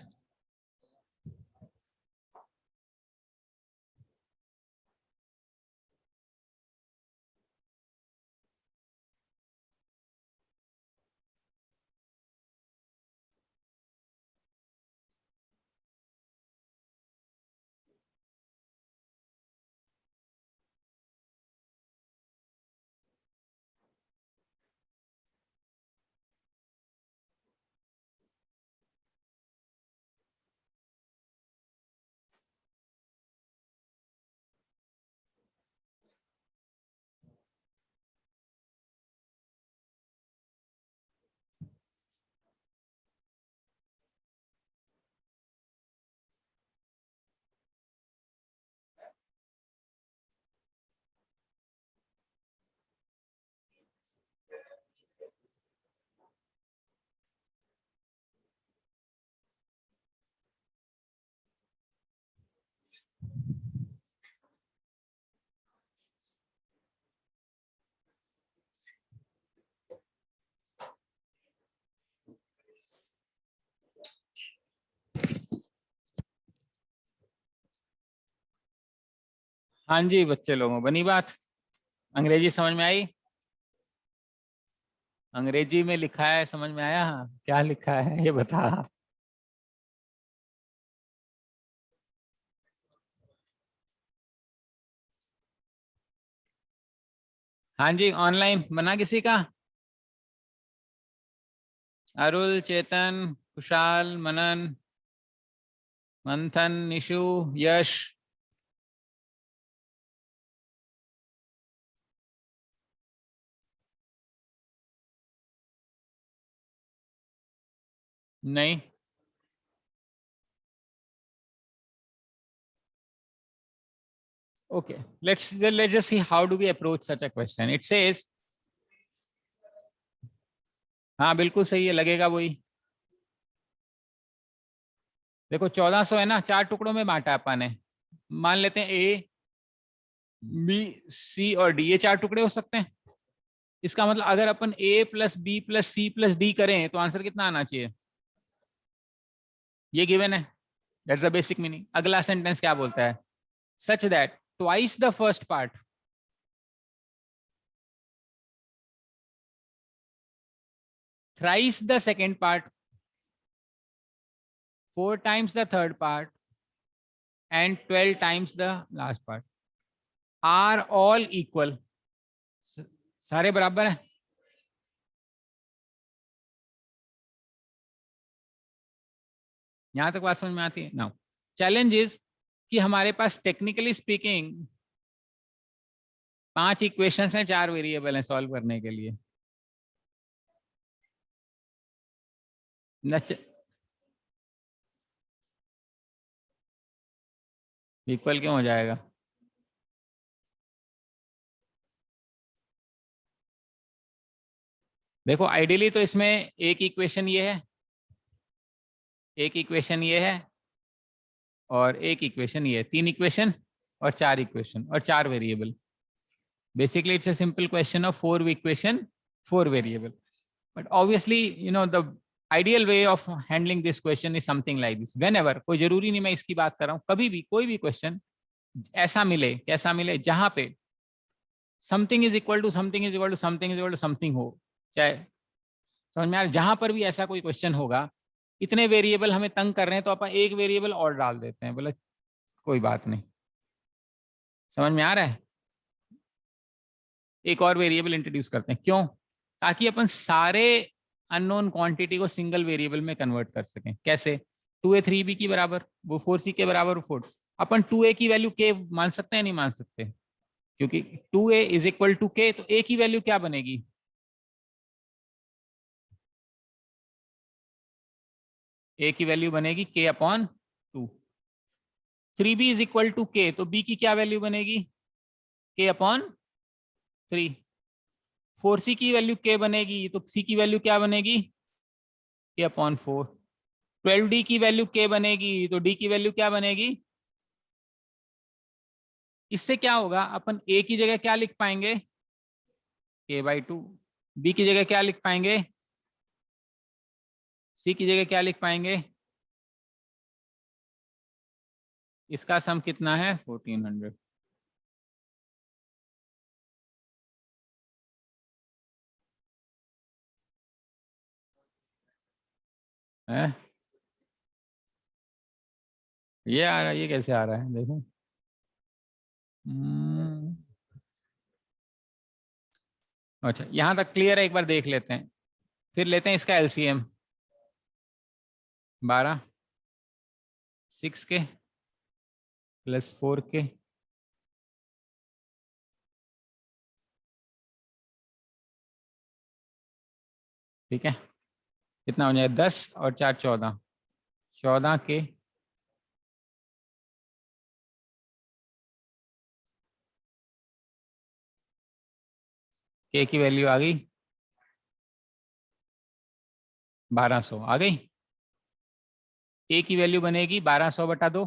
हाँ जी बच्चे लोगों, बनी बात। अंग्रेजी समझ में आई? अंग्रेजी में लिखा है, समझ में आया? क्या लिखा है ये बता। हाँ जी, ऑनलाइन बना किसी का? अरुल, चेतन, कुशाल, मनन, मंथन, निशु, यश। नहीं। Okay, let's just see how do we approach such a question. It says, हाँ बिल्कुल सही है, लगेगा वही। देखो 1400 है ना, 4 टुकड़ों में बांटा अपन ने। मान लेते हैं ए, बी, सी और डी, ये 4 टुकड़े हो सकते हैं। इसका मतलब अगर अपन A plus B plus C plus D करें तो आंसर कितना आना चाहिए? ये गिवन है, दैट्स द बेसिक मीनिंग। अगला सेंटेंस क्या बोलता है? Such that twice the first part, thrice the second part, 4 times the third part and 12 times the last part are all equal. सारे बराबर हैं। यहां तक बात समझ में आती है? नाउ चैलेंज इज कि हमारे पास टेक्निकली स्पीकिंग 5 इक्वेशंस हैं, 4 वेरिएबल हैं सॉल्व करने के लिए। इक्वल क्यों हो जाएगा? देखो आइडियली तो इसमें एक इक्वेशन ये है, एक इक्वेशन ये है और एक इक्वेशन ये है। 3 इक्वेशन और 4 इक्वेशन और 4 variable. Basically, it's a simple question of 4 equation, 4 variable. But obviously, you know, the ideal way of handling this question is something like this. Whenever, कोई जरूरी नहीं मैं इसकी बात कर रहा हूँ, कभी भी कोई भी क्वेश्चन ऐसा मिले, कैसा मिले, जहां पे something is equal to something is equal to something is equal to something हो, चाहे समझ में आ रहा है, जहां पर भी ऐसा कोई क्वेश्चन होगा, इतने वेरिएबल हमें तंग कर रहे हैं तो अपन एक वेरिएबल और डाल देते हैं, बोले कोई बात नहीं। समझ में आ रहा है? एक और वेरिएबल इंट्रोड्यूस करते हैं, क्यों? ताकि अपन सारे अननोन क्वांटिटी को सिंगल वेरिएबल में कन्वर्ट कर सकें। कैसे? 2a 3b की बराबर, वो 4c के बराबर, 4। अपन 2a की वैल्यू k मान सकते हैं नहीं मान सकते? क्योंकि 2a is equal to k, तो a की वैल्यू क्या बनेगी? a की वैल्यू बनेगी k upon 2। 3b is equal to k, तो b की क्या वैल्यू बनेगी? k upon 3। 4c की वैल्यू k बनेगी, तो c की वैल्यू क्या बनेगी? k upon 4। 12d की वैल्यू k बनेगी, तो d की वैल्यू क्या बनेगी? इससे क्या होगा, अपन a की जगह क्या लिख पाएंगे? k/2। b की जगह क्या लिख पाएंगे? c की जगह क्या लिख पाएंगे? इसका सम कितना है? 1400। है ये आ रहा है, ये कैसे आ रहा है देखो। अच्छा यहां तक क्लियर है, एक बार देख लेते हैं, फिर लेते हैं इसका एलसीएम। 12 6 के प्लस 4 के, ठीक है, कितना हो जाएगा? 10 और 4 14, 14 के की वैल्यू आ गई 1200 आ गई। ए की वैल्यू बनेगी 1200/2,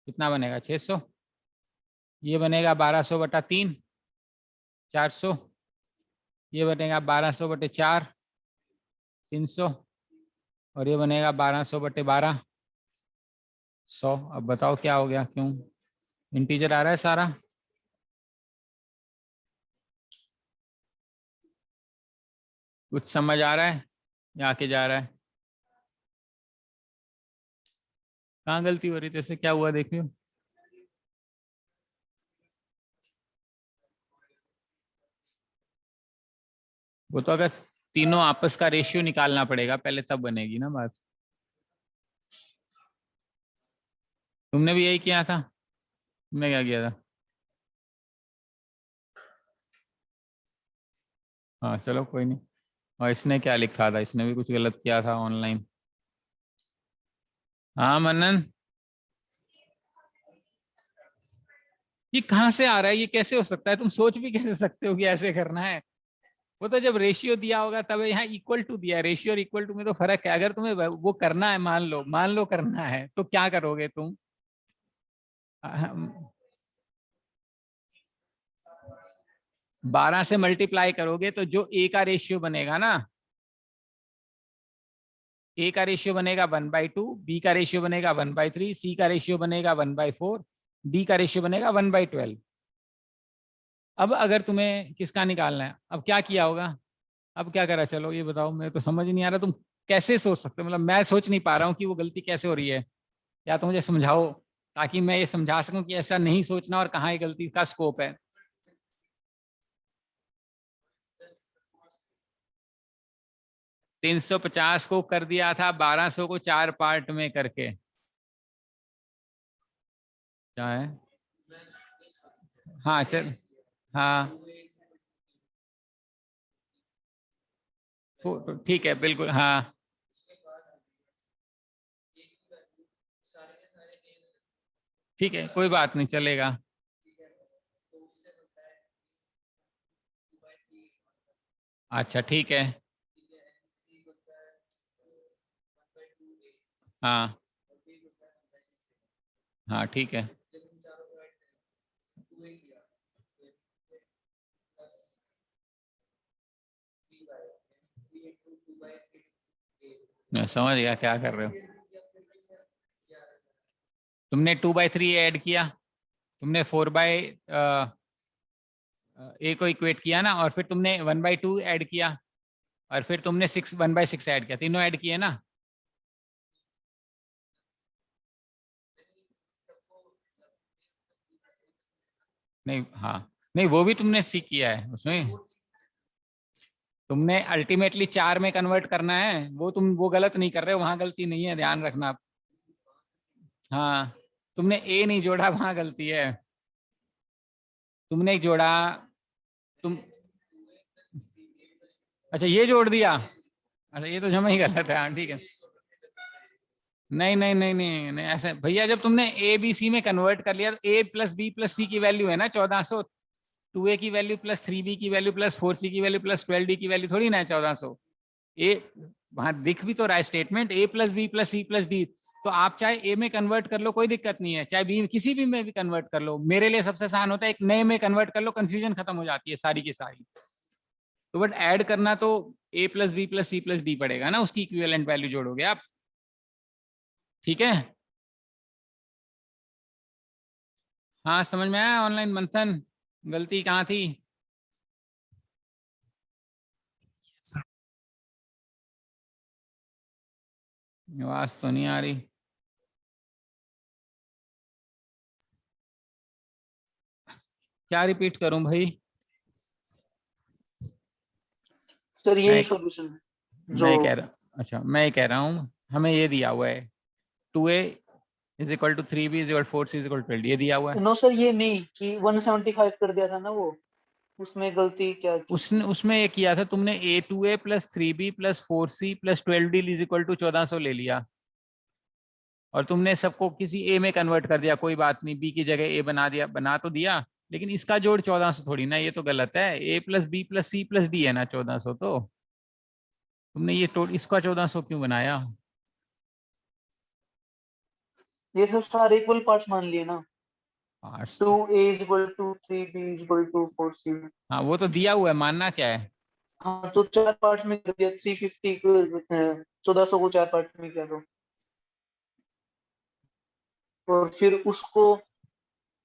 कितना बनेगा? 600। ये बनेगा 1200/3, 400। ये बनेगा 1200/4, 300। और ये बनेगा 1200/12, 100। अब बताओ क्या हो गया, क्यों? इंटीजर आ रहा है सारा? कुछ समझ आ रहा है या आके जा रहा है? कहाँ गलती हो रही थी? ऐसे क्या हुआ देखियो। वो तो अगर तीनों आपस का रेशियो निकालना पड़ेगा पहले, तब बनेगी ना बात। तुमने भी यही किया था? तुमने क्या किया था? हाँ चलो कोई नहीं। और इसने क्या लिखा था? इसने भी कुछ गलत किया था ऑनलाइन। हाँ मनन, ये कहाँ से आ रहा है? ये कैसे हो सकता है? तुम सोच भी कैसे सकते हो कि ऐसे करना है? वो तो जब रेशियो दिया होगा तब। यहाँ इक्वल टू दिया है, रेशियो और इक्वल टू में तो फर्क है। अगर तुम्हें वो करना है, मान लो करना है, तो क्या करोगे तुम? 12 से मल्टीप्लाई करोगे तो जो ए का रेशियो बनेगा ना, ए का रेशियो बनेगा 1/2, बी का रेशियो बनेगा 1/3, सी का रेशियो बनेगा 1/4, डी का रेशियो बनेगा 1/12। अब अगर तुम्हें किसका निकालना है, अब क्या किया होगा? अब क्या करा? चलो ये बताओ, मेरे तो समझ नहीं आ रहा। तुम कैसे सोच सकते हो? मतलब मैं सोच नहीं पा रहा हूँ कि वो गलती कैसे हो रही है। या तो मुझे समझाओ, ताकि मैं ये समझा सकूं कि ऐसा नहीं सोचना और कहाँ ये गलती का स्कोप है। 350 को कर दिया था 1200 को 4 पार्ट में करके। क्या है? हाँ चल। हाँ ठीक है, बिल्कुल हाँ। ठीक है, कोई बात नहीं, चलेगा। अच्छा ठीक है। हाँ हाँ ठीक है। मैं समझ गया क्या कर रहे हो। तुमने 2/3 ऐड किया, तुमने 4 ए को इक्वेट किया ना, और फिर तुमने 1/2 ऐड किया, और फिर तुमने 1/6 ऐड किया, तीनों ऐड किए ना? नहीं हाँ, नहीं वो भी तुमने सी किया है उसमें। तुमने अल्टीमेटली 4 में कन्वर्ट करना है, वो तुम वो गलत नहीं कर रहे हो, वहां गलती नहीं है, ध्यान रखना आप। हाँ, तुमने ए नहीं जोड़ा, वहां गलती है। तुमने जोड़ा, तुम, अच्छा ये जोड़ दिया। अच्छा ये तो जमा ही गलत है। हाँ ठीक है। नहीं नहीं नहीं नहीं नहीं, ऐसे भैया, जब तुमने ए बी सी में कन्वर्ट कर लिया तो ए प्लस बी प्लस सी की वैल्यू है ना 1400। 2a की वैल्यू प्लस 3b की वैल्यू प्लस 4c की वैल्यू प्लस 12d की वैल्यू थोड़ी ना है 1400। ए वहां दिख भी तो रहा है statement, A plus B plus C plus D. तो आप चाहे ए में कन्वर्ट कर लो, कोई दिक्कत नहीं है, चाहे बी किसी भी में भी कन्वर्ट कर लो, मेरे लिए सबसे आसान होता है एक नए में कन्वर्ट कर लो, कंफ्यूजन खत्म हो जाती है सारी की सारी। तो बट ऐड करना तो A plus B plus C plus D पड़ेगा ना, उसकी इक्विवेलेंट वैल्यू जोड़ोगे आप। ठीक है। हाँ समझ में आया ऑनलाइन मंथन, गलती कहाँ थी? आवाज तो नहीं आ रही। क्या रिपीट करूं भाई? सर मैं यही सॉल्यूशन है जो। मैं कह रहा, अच्छा मैं कह रहा हूँ, हमें ये दिया हुआ है 2a is equal to 3b is equal 4c is equal to 12, ये दिया हुआ है। नो सर, ये नहीं कि 175 कर दिया था ना वो, उसमें गलती क्या की थी? उसने उसमें ये किया था, तुमने a2a plus 3b plus 4c plus 12d is equal to 1400 ले लिया, और तुमने सबको किसी ए में कन्वर्ट कर दिया, कोई बात नहीं, बी की जगह ए बना दिया, बना तो दिया, लेकिन इसका जोड़ 1400 थोड़ी ना, ये तो गलत है। A plus B plus C plus D है ना 1400, तो तुमने ये इसका 1400 क्यों बनाया? ये सर सारे इक्वल पार्ट्स मान लिए ना। Parts? 2a is equal to 3b is equal to 4c। हाँ वो तो दिया हुआ है, मानना क्या है? हाँ तो चार पार्ट्स में कर दिया, 350 को 1400 को चार पार्ट में किया तो। और फिर उसको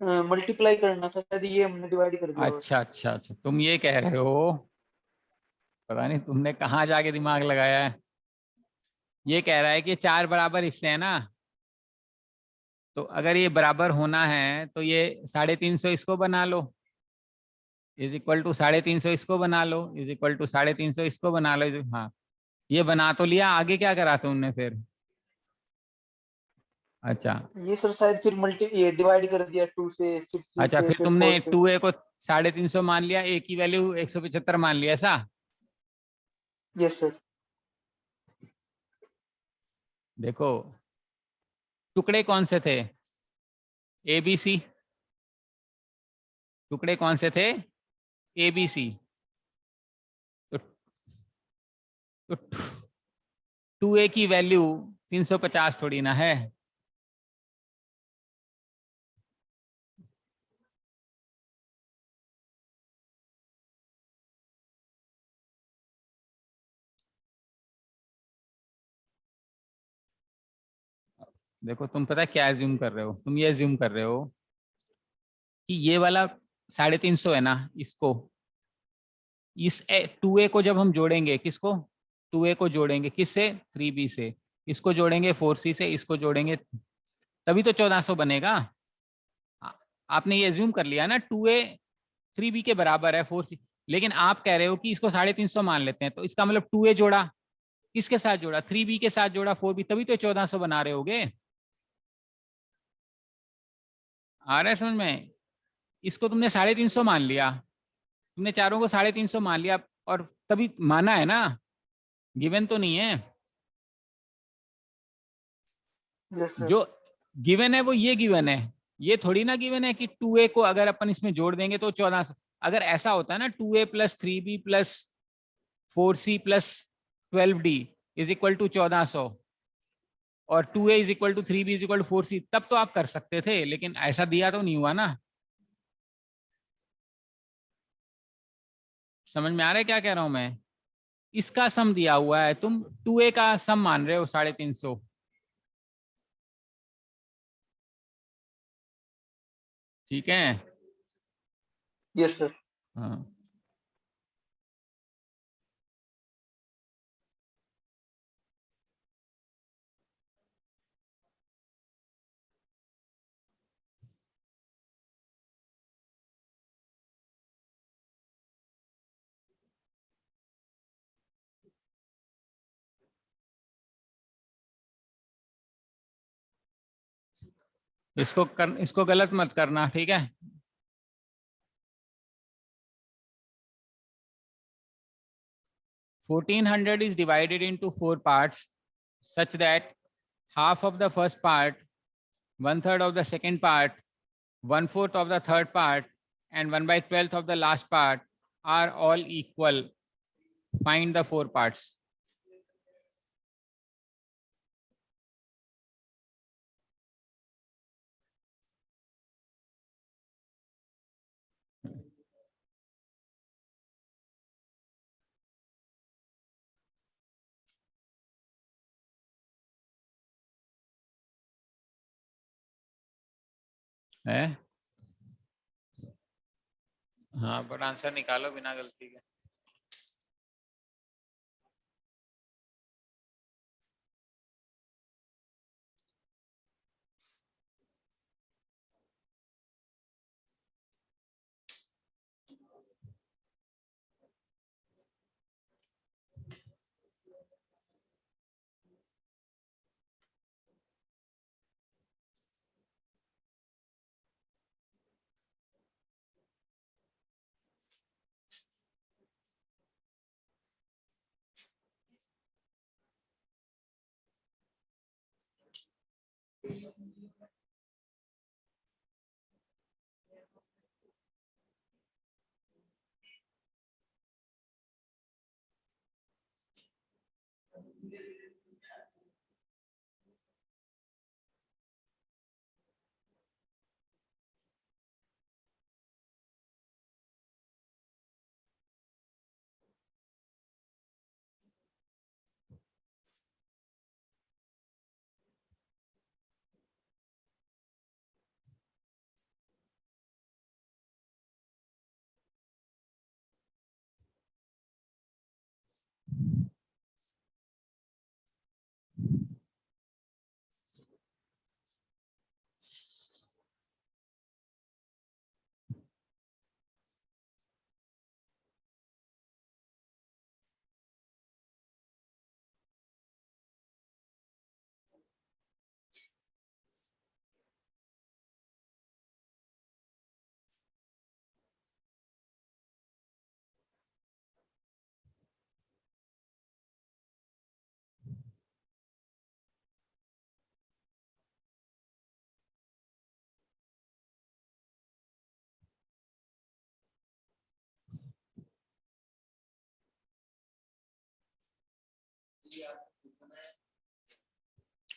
मल्टीप्लाई करना था शायद, ये हमने डिवाइड कर दिया। अच्छा अच्छा अच्छा, तुम ये कह रहे हो, पता नहीं तुमने कहाँ जाके दिमाग लगाया है। ये कह रहा है कि चार बराबर हिस्से हैं ना, तो अगर ये बराबर होना है तो ये 350 इसको बना लो, इज इक्वल टू 350 इसको बना लो, इज इक्वल टू 350 इसको बना लो। हाँ, ये बना तो लिया, आगे क्या करा तुमने फिर? अच्छा ये सर शायद फिर ये डिवाइड कर दिया 2 से, फिर 3 अच्छा, से, फिर फिर तुमने 4 से। 2a को 350 मान लिया, a की वैल्यू 175 मान लिया, ऐसा? Yes sir. देखो, टुकड़े कौन से थे? A B C. टुकड़े कौन से थे? A B C. तो, तो 2a की वैल्यू 350 थोड़ी ना है। देखो, तुम पता है क्या एज्यूम कर रहे हो? तुम ये एज्यूम कर रहे हो कि ये वाला 350 है ना, इसको, इस 2a को जब हम जोड़ेंगे, किसको? 2a को जोड़ेंगे किससे? 3b से। इसको जोड़ेंगे 4c से, इसको जोड़ेंगे, तभी तो 1400 बनेगा। आ- आपने ये एज्यूम कर लिया ना 2a 3b के बराबर है 4c, लेकिन आप कह रहे हो कि इसको 350 मान लेते हैं, तो इसका मतलब 2a जोड़ा, किसके साथ जोड़ा? 3b के साथ जोड़ा 4b, तभी तो 1400 बना रहे होगे। आ रहा है समझ में? इसको तुमने 350 मान लिया, तुमने चारों को 350 मान लिया, और तभी माना है ना, गिवन तो नहीं है। Yes sir. जो गिवन है वो ये गिवन है, ये थोड़ी ना गिवन है कि 2a को अगर अपन इसमें जोड़ देंगे तो 1400। अगर ऐसा होता है ना, 2a plus 3b plus 4c plus 12d is equal to 1400, और 2a is equal to 3b is equal to 4c, तब तो आप कर सकते थे, लेकिन ऐसा दिया तो नहीं हुआ ना। समझ में आ रहा है क्या कह रहा हूं मैं? इसका सम दिया हुआ है, तुम 2a का सम मान रहे हो 350। ठीक है। Yes sir. हाँ, इसको गलत मत करना, ठीक है? 1400 is divided into 4 parts, such that half of the first part, 1/3 of the second part, 1/4 of the third part, and 1/12 of the last part are all equal. Find the 4 parts. है? हाँ, बट आंसर निकालो बिना गलती के।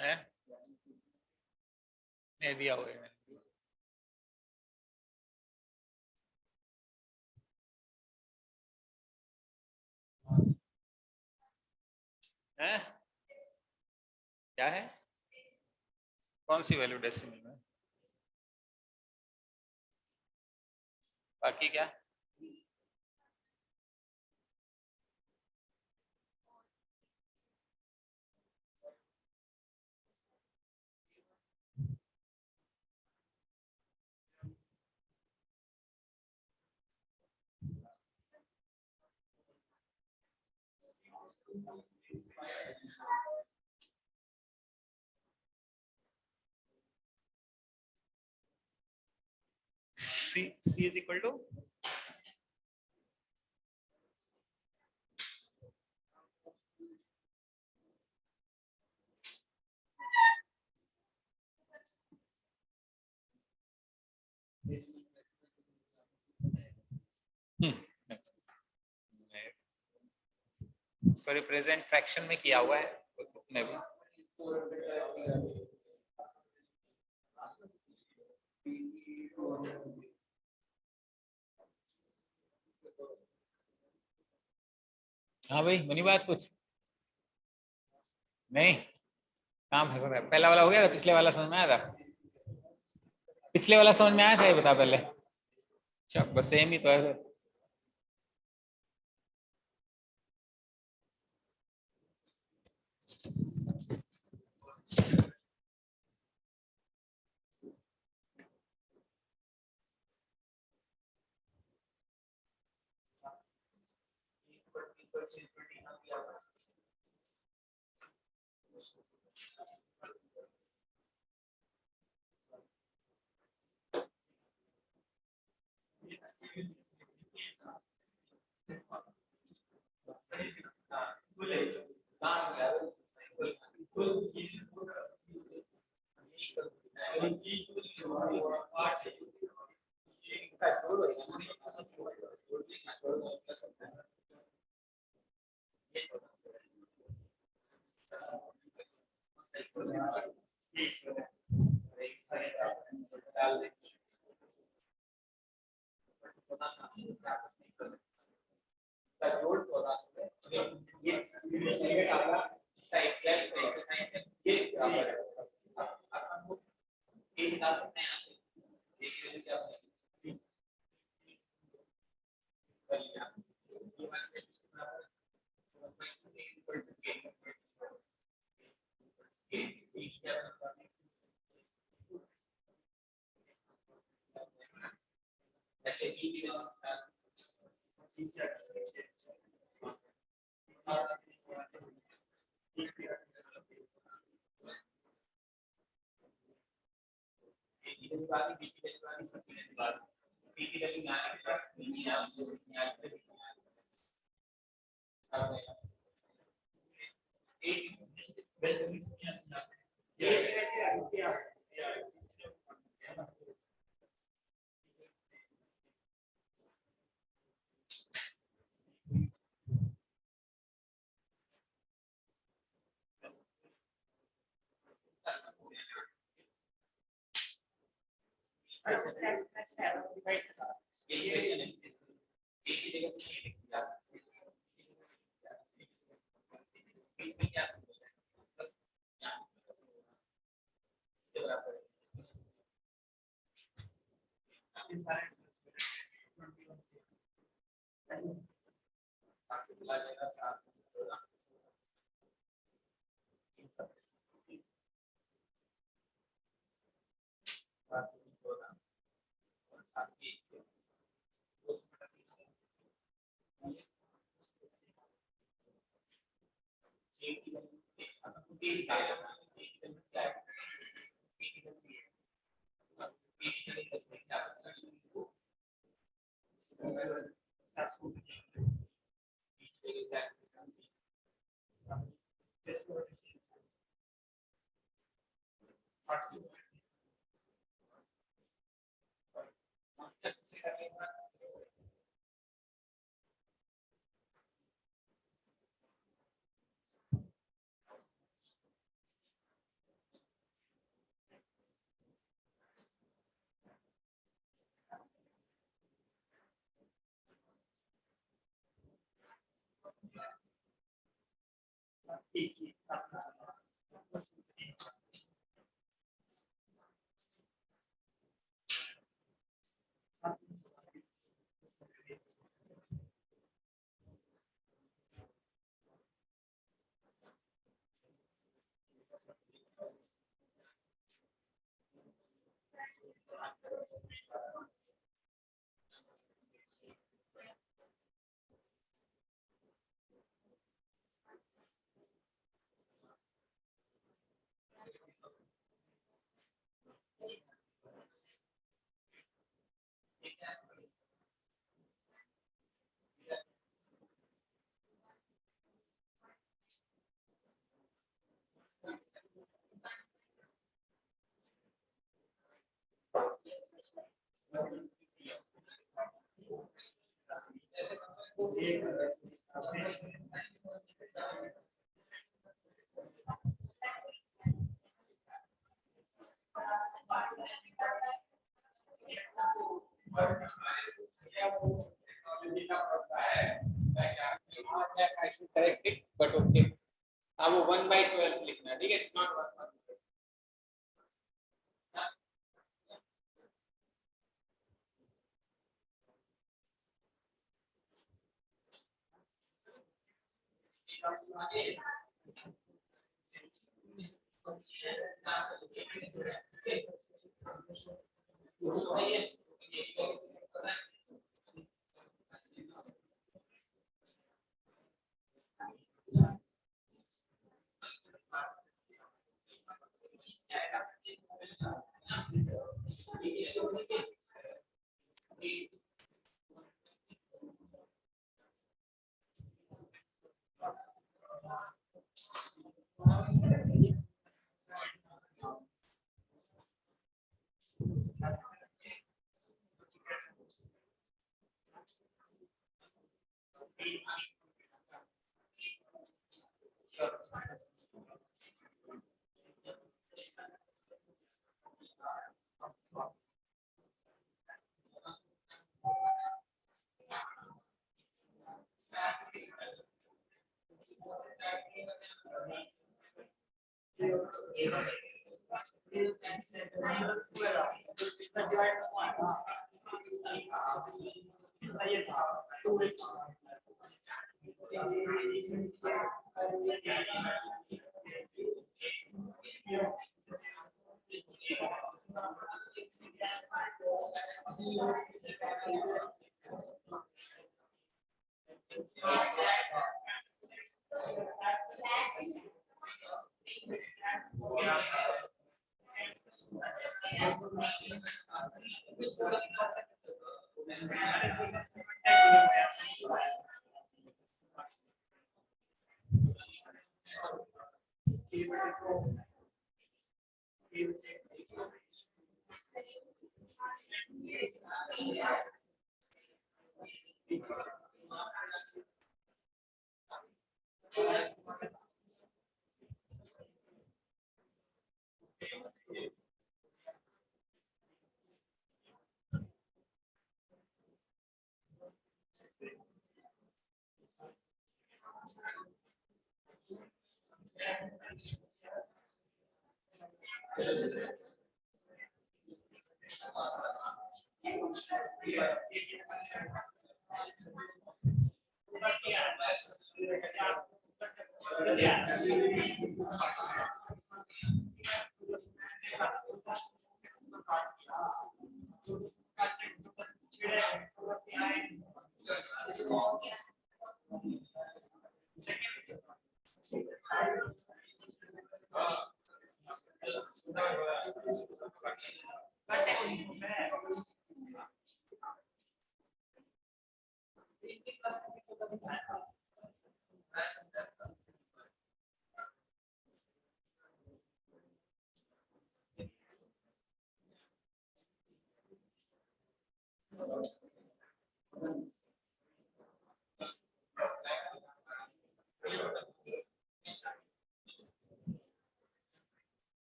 है नहीं दिया हुआ है। हैं? क्या है? कौन सी वैल्यू डेसिमल में? बाकी क्या? C is equal to इसको रिप्रेजेंट फ्रैक्शन में किया हुआ है बुक में भी। हाँ भाई बनी बात कुछ नहीं, काम फंस रहा है। पहला वाला हो गया था, पिछले वाला समझ में आया था? पिछले वाला समझ में आया था, ये बता पहले। अच्छा बस सेम ही तो है। I should correct it, but okay. अब 1/12 लिखना, ठीक है? It's not 1/12.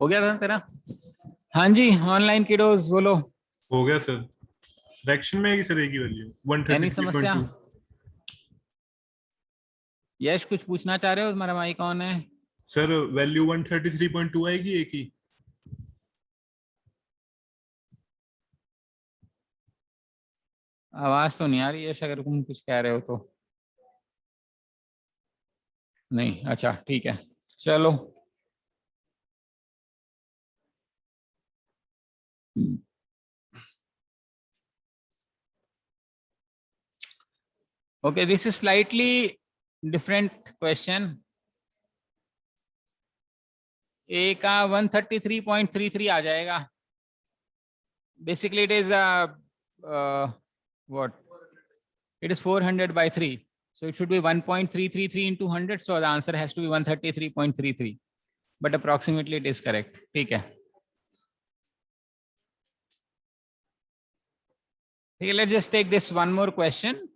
हो गया था तेरा? हाँ जी, ऑनलाइन किडोज बोलो। हो गया सर। फ्रैक्शन में है सर एक ही वैल्यू एनी समस्या? 133.2। यश कुछ पूछना चाह रहे हो? तुम्हारा माइक ऑन है। सर वैल्यू 133.2 आएगी एक ही। आवाज तो नहीं आ रही यश, अगर तुम कुछ कह रहे हो तो। नहीं, अच्छा ठीक है, चलो। Okay, this is slightly different question. A का 133.33 आ जाएगा. Basically, it is what? It is 400 by 3. So it should be 1.333 into 100. So the answer has to be 133.33. But approximately it is correct. ठीक है, ठीक है, let's just take this one more question.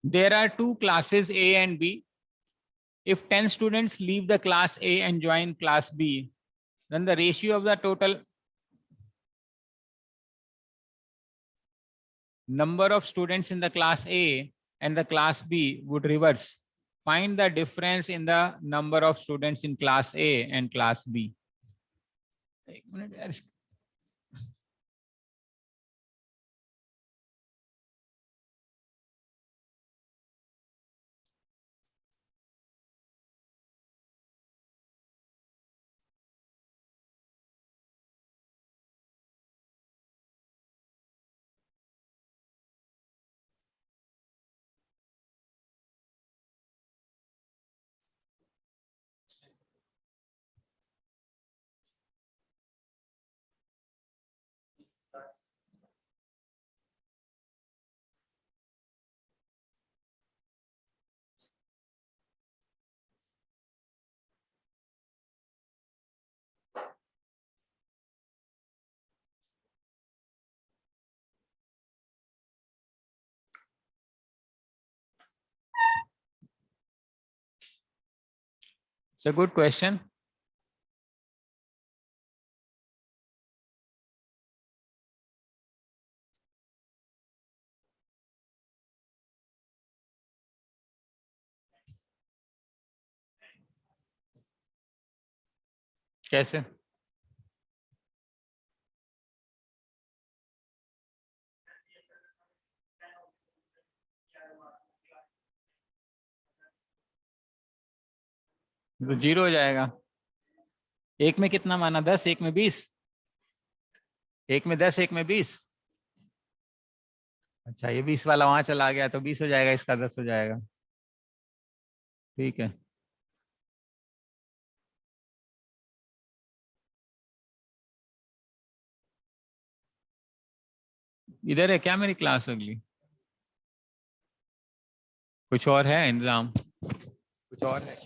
There are two classes A and B. If 10 students leave the class A and join class B, then the ratio of the total number of students in the class A and the class B would reverse. Find the difference in the number of students in class A and class B. एक मिनट यार, it's a good question. कैसे? तो जीरो हो जाएगा। एक में कितना माना? 10, एक में 20, एक में 10, एक में 20। अच्छा, ये 20 वाला वहां चला गया तो 20 हो जाएगा, इसका 10 हो जाएगा। ठीक है, इधर है क्या मेरी क्लास अगली? कुछ और है इंतजाम? कुछ और है?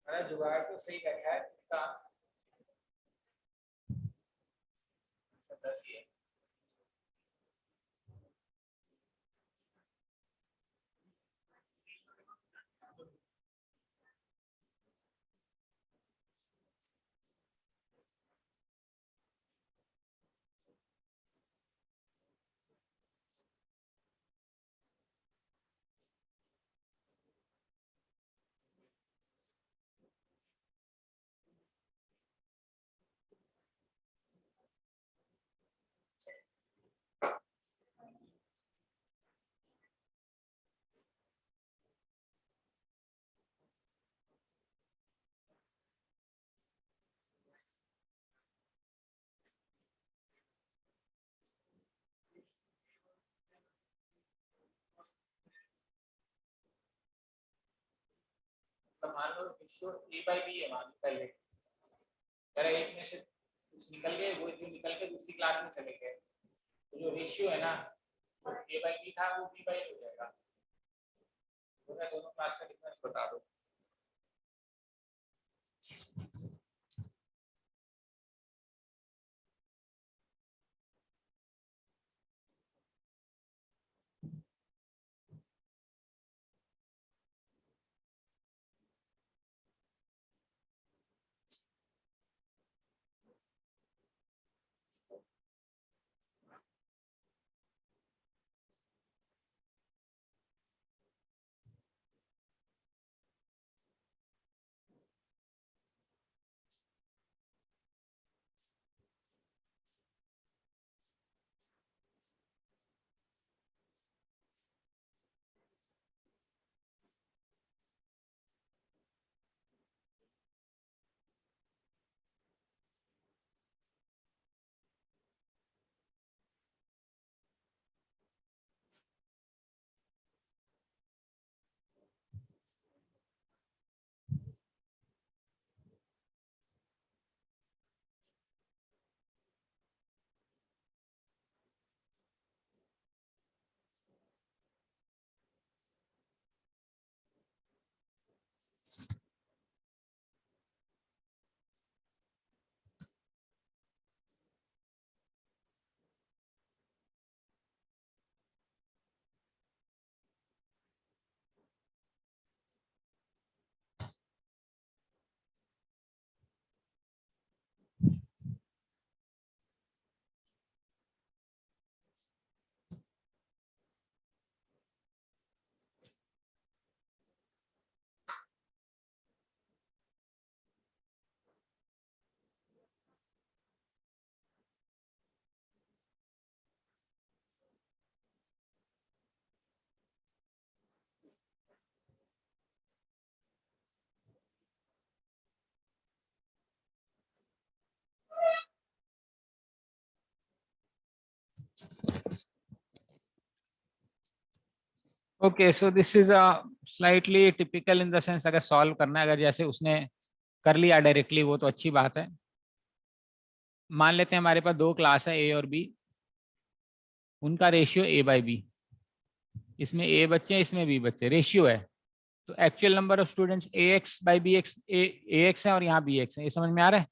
अरे जुगाड़ तो सही रखा है इसका, 10 ही है। तो मान लो रेशियो ए बाई बी है, मान लो पहले अगर एक में से कुछ निकल गए, वो जो निकल के दूसरी क्लास में चले गए, तो जो रेशियो है ना, वो ए बाई बी था, वो बी बाई हो जाएगा। तो मैं दोनों क्लास का डिफरेंस बता दो। Okay, so this is a slightly typical in the sense, अगर सॉल्व करना है, अगर जैसे उसने कर लिया डायरेक्टली वो तो अच्छी बात है। मान लेते हैं हमारे पास दो क्लास है, ए और बी, उनका रेशियो ए बाई बी, इसमें ए बच्चे इसमें बी बच्चे, रेशियो है। तो actual number of students A x by B x, A x है और यहाँ बी एक्स है, ये समझ में आ रहा है।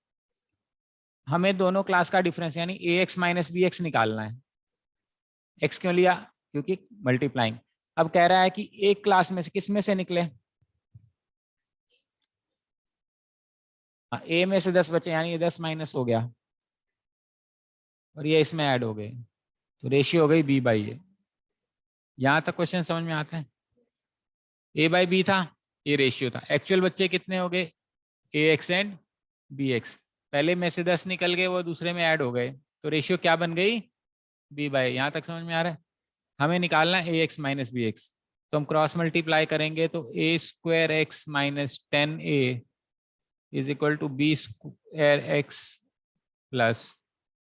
हमें दोनों क्लास का डिफरेंस यानी ए एक्स माइनस बी एक्स निकालना है। एक्स क्यों लिया, क्योंकि मल्टीप्लाइंग। अब कह रहा है कि एक क्लास में से किस में से निकले, ए में से 10 बचे, यानी ये 10 माइनस हो गया और ये इसमें ऐड हो गए, तो रेशियो हो गई बी बाई ए। यहां तक क्वेश्चन समझ में आता है। ए बाई बी था, ये रेशियो था। एक्चुअल बच्चे कितने हो गए, ए एक्स एंड बी एक्स। पहले में से 10 निकल गए, वो दूसरे में ऐड हो गए, तो रेशियो क्या बन गई, बी बाई। यहां तक समझ में आ रहा है। हमें निकालना है A X minus B X, तो हम क्रॉस मल्टीप्लाई करेंगे, तो A square X minus 10a is equal to B square X plus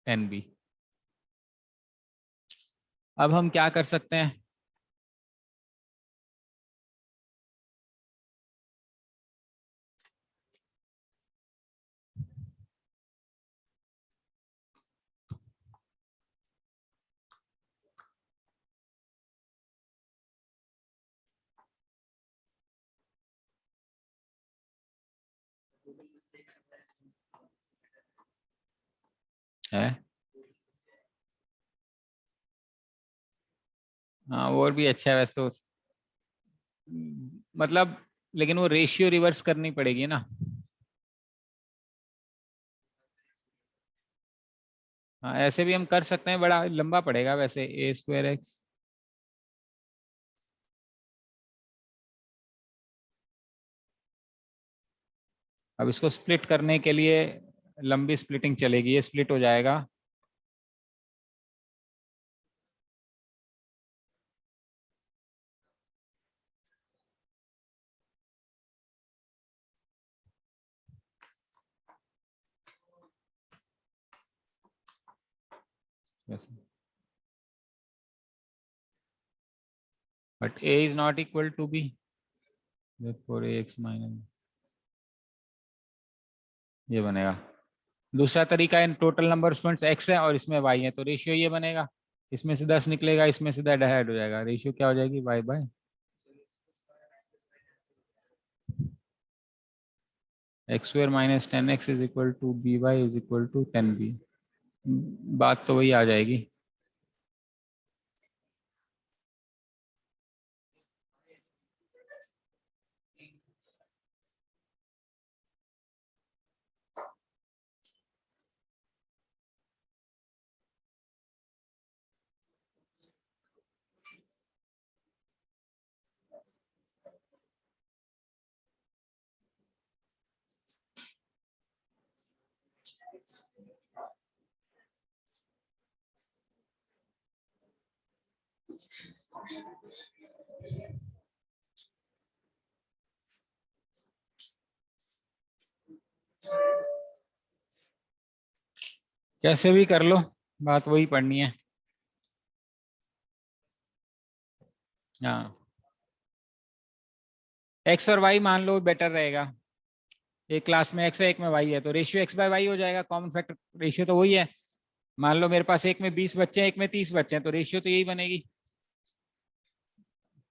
10b। अब हम क्या कर सकते हैं, है हाँ और भी अच्छा है वैसे तो, मतलब लेकिन वो रेशियो रिवर्स करनी पड़ेगी ना। हाँ ऐसे भी हम कर सकते हैं, बड़ा लंबा पड़ेगा वैसे, ए स्क्वायर एक्स। अब इसको स्प्लिट करने के लिए लंबी स्प्लिटिंग चलेगी, ये स्प्लिट हो जाएगा, but A is not equal to B, therefore ax minus, ये बनेगा। दूसरा तरीका है, टोटल नंबर स्टूडेंट्स एक्स है और इसमें वाई है, तो रेशियो ये बनेगा, इसमें से 10 निकलेगा, इसमें से 10 ऐड हो जाएगा, रेशियो क्या हो जाएगी, Y by X square minus 10x is equal to B Y is equal to 10b। बात तो वही आ जाएगी। कैसे भी कर लो, बात वही पढ़नी है। हाँ एक्स और वाई मान लो बेटर रहेगा, एक क्लास में एक्स है एक में वाई है, तो रेशियो एक्स बाय वाई हो जाएगा, कॉमन फैक्टर रेशियो तो वही है। मान लो मेरे पास एक में 20 बच्चे हैं एक में 30 बच्चे हैं, तो रेशियो तो यही बनेगी,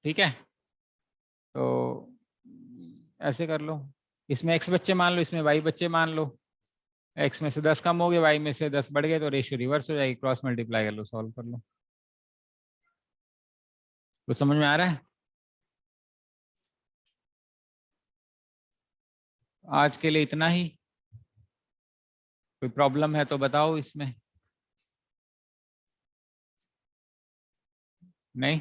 ठीक है। तो ऐसे कर लो, इसमें एक्स बच्चे मान लो इसमें वाई बच्चे मान लो, एक्स में से 10 कम हो गए वाई में से 10 बढ़ गए, तो रेशियो रिवर्स हो जाएगी, क्रॉस मल्टीप्लाई कर लो, सॉल्व कर लो। कुछ समझ में आ रहा है। आज के लिए इतना ही, कोई प्रॉब्लम है तो बताओ इसमें। नहीं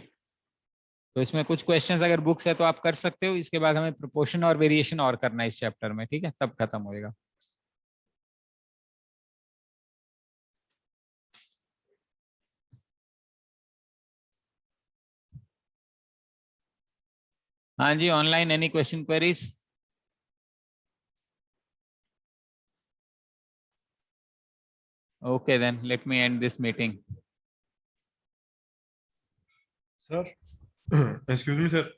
तो इसमें कुछ क्वेश्चंस अगर बुक्स है तो आप कर सकते हो, इसके बाद हमें प्रोपोर्शन और वेरिएशन और करना है इस चैप्टर में, ठीक है, तब खत्म होएगा। हाँ जी, online any question queries. Okay then let me end this meeting. Sir, excuse me, sir.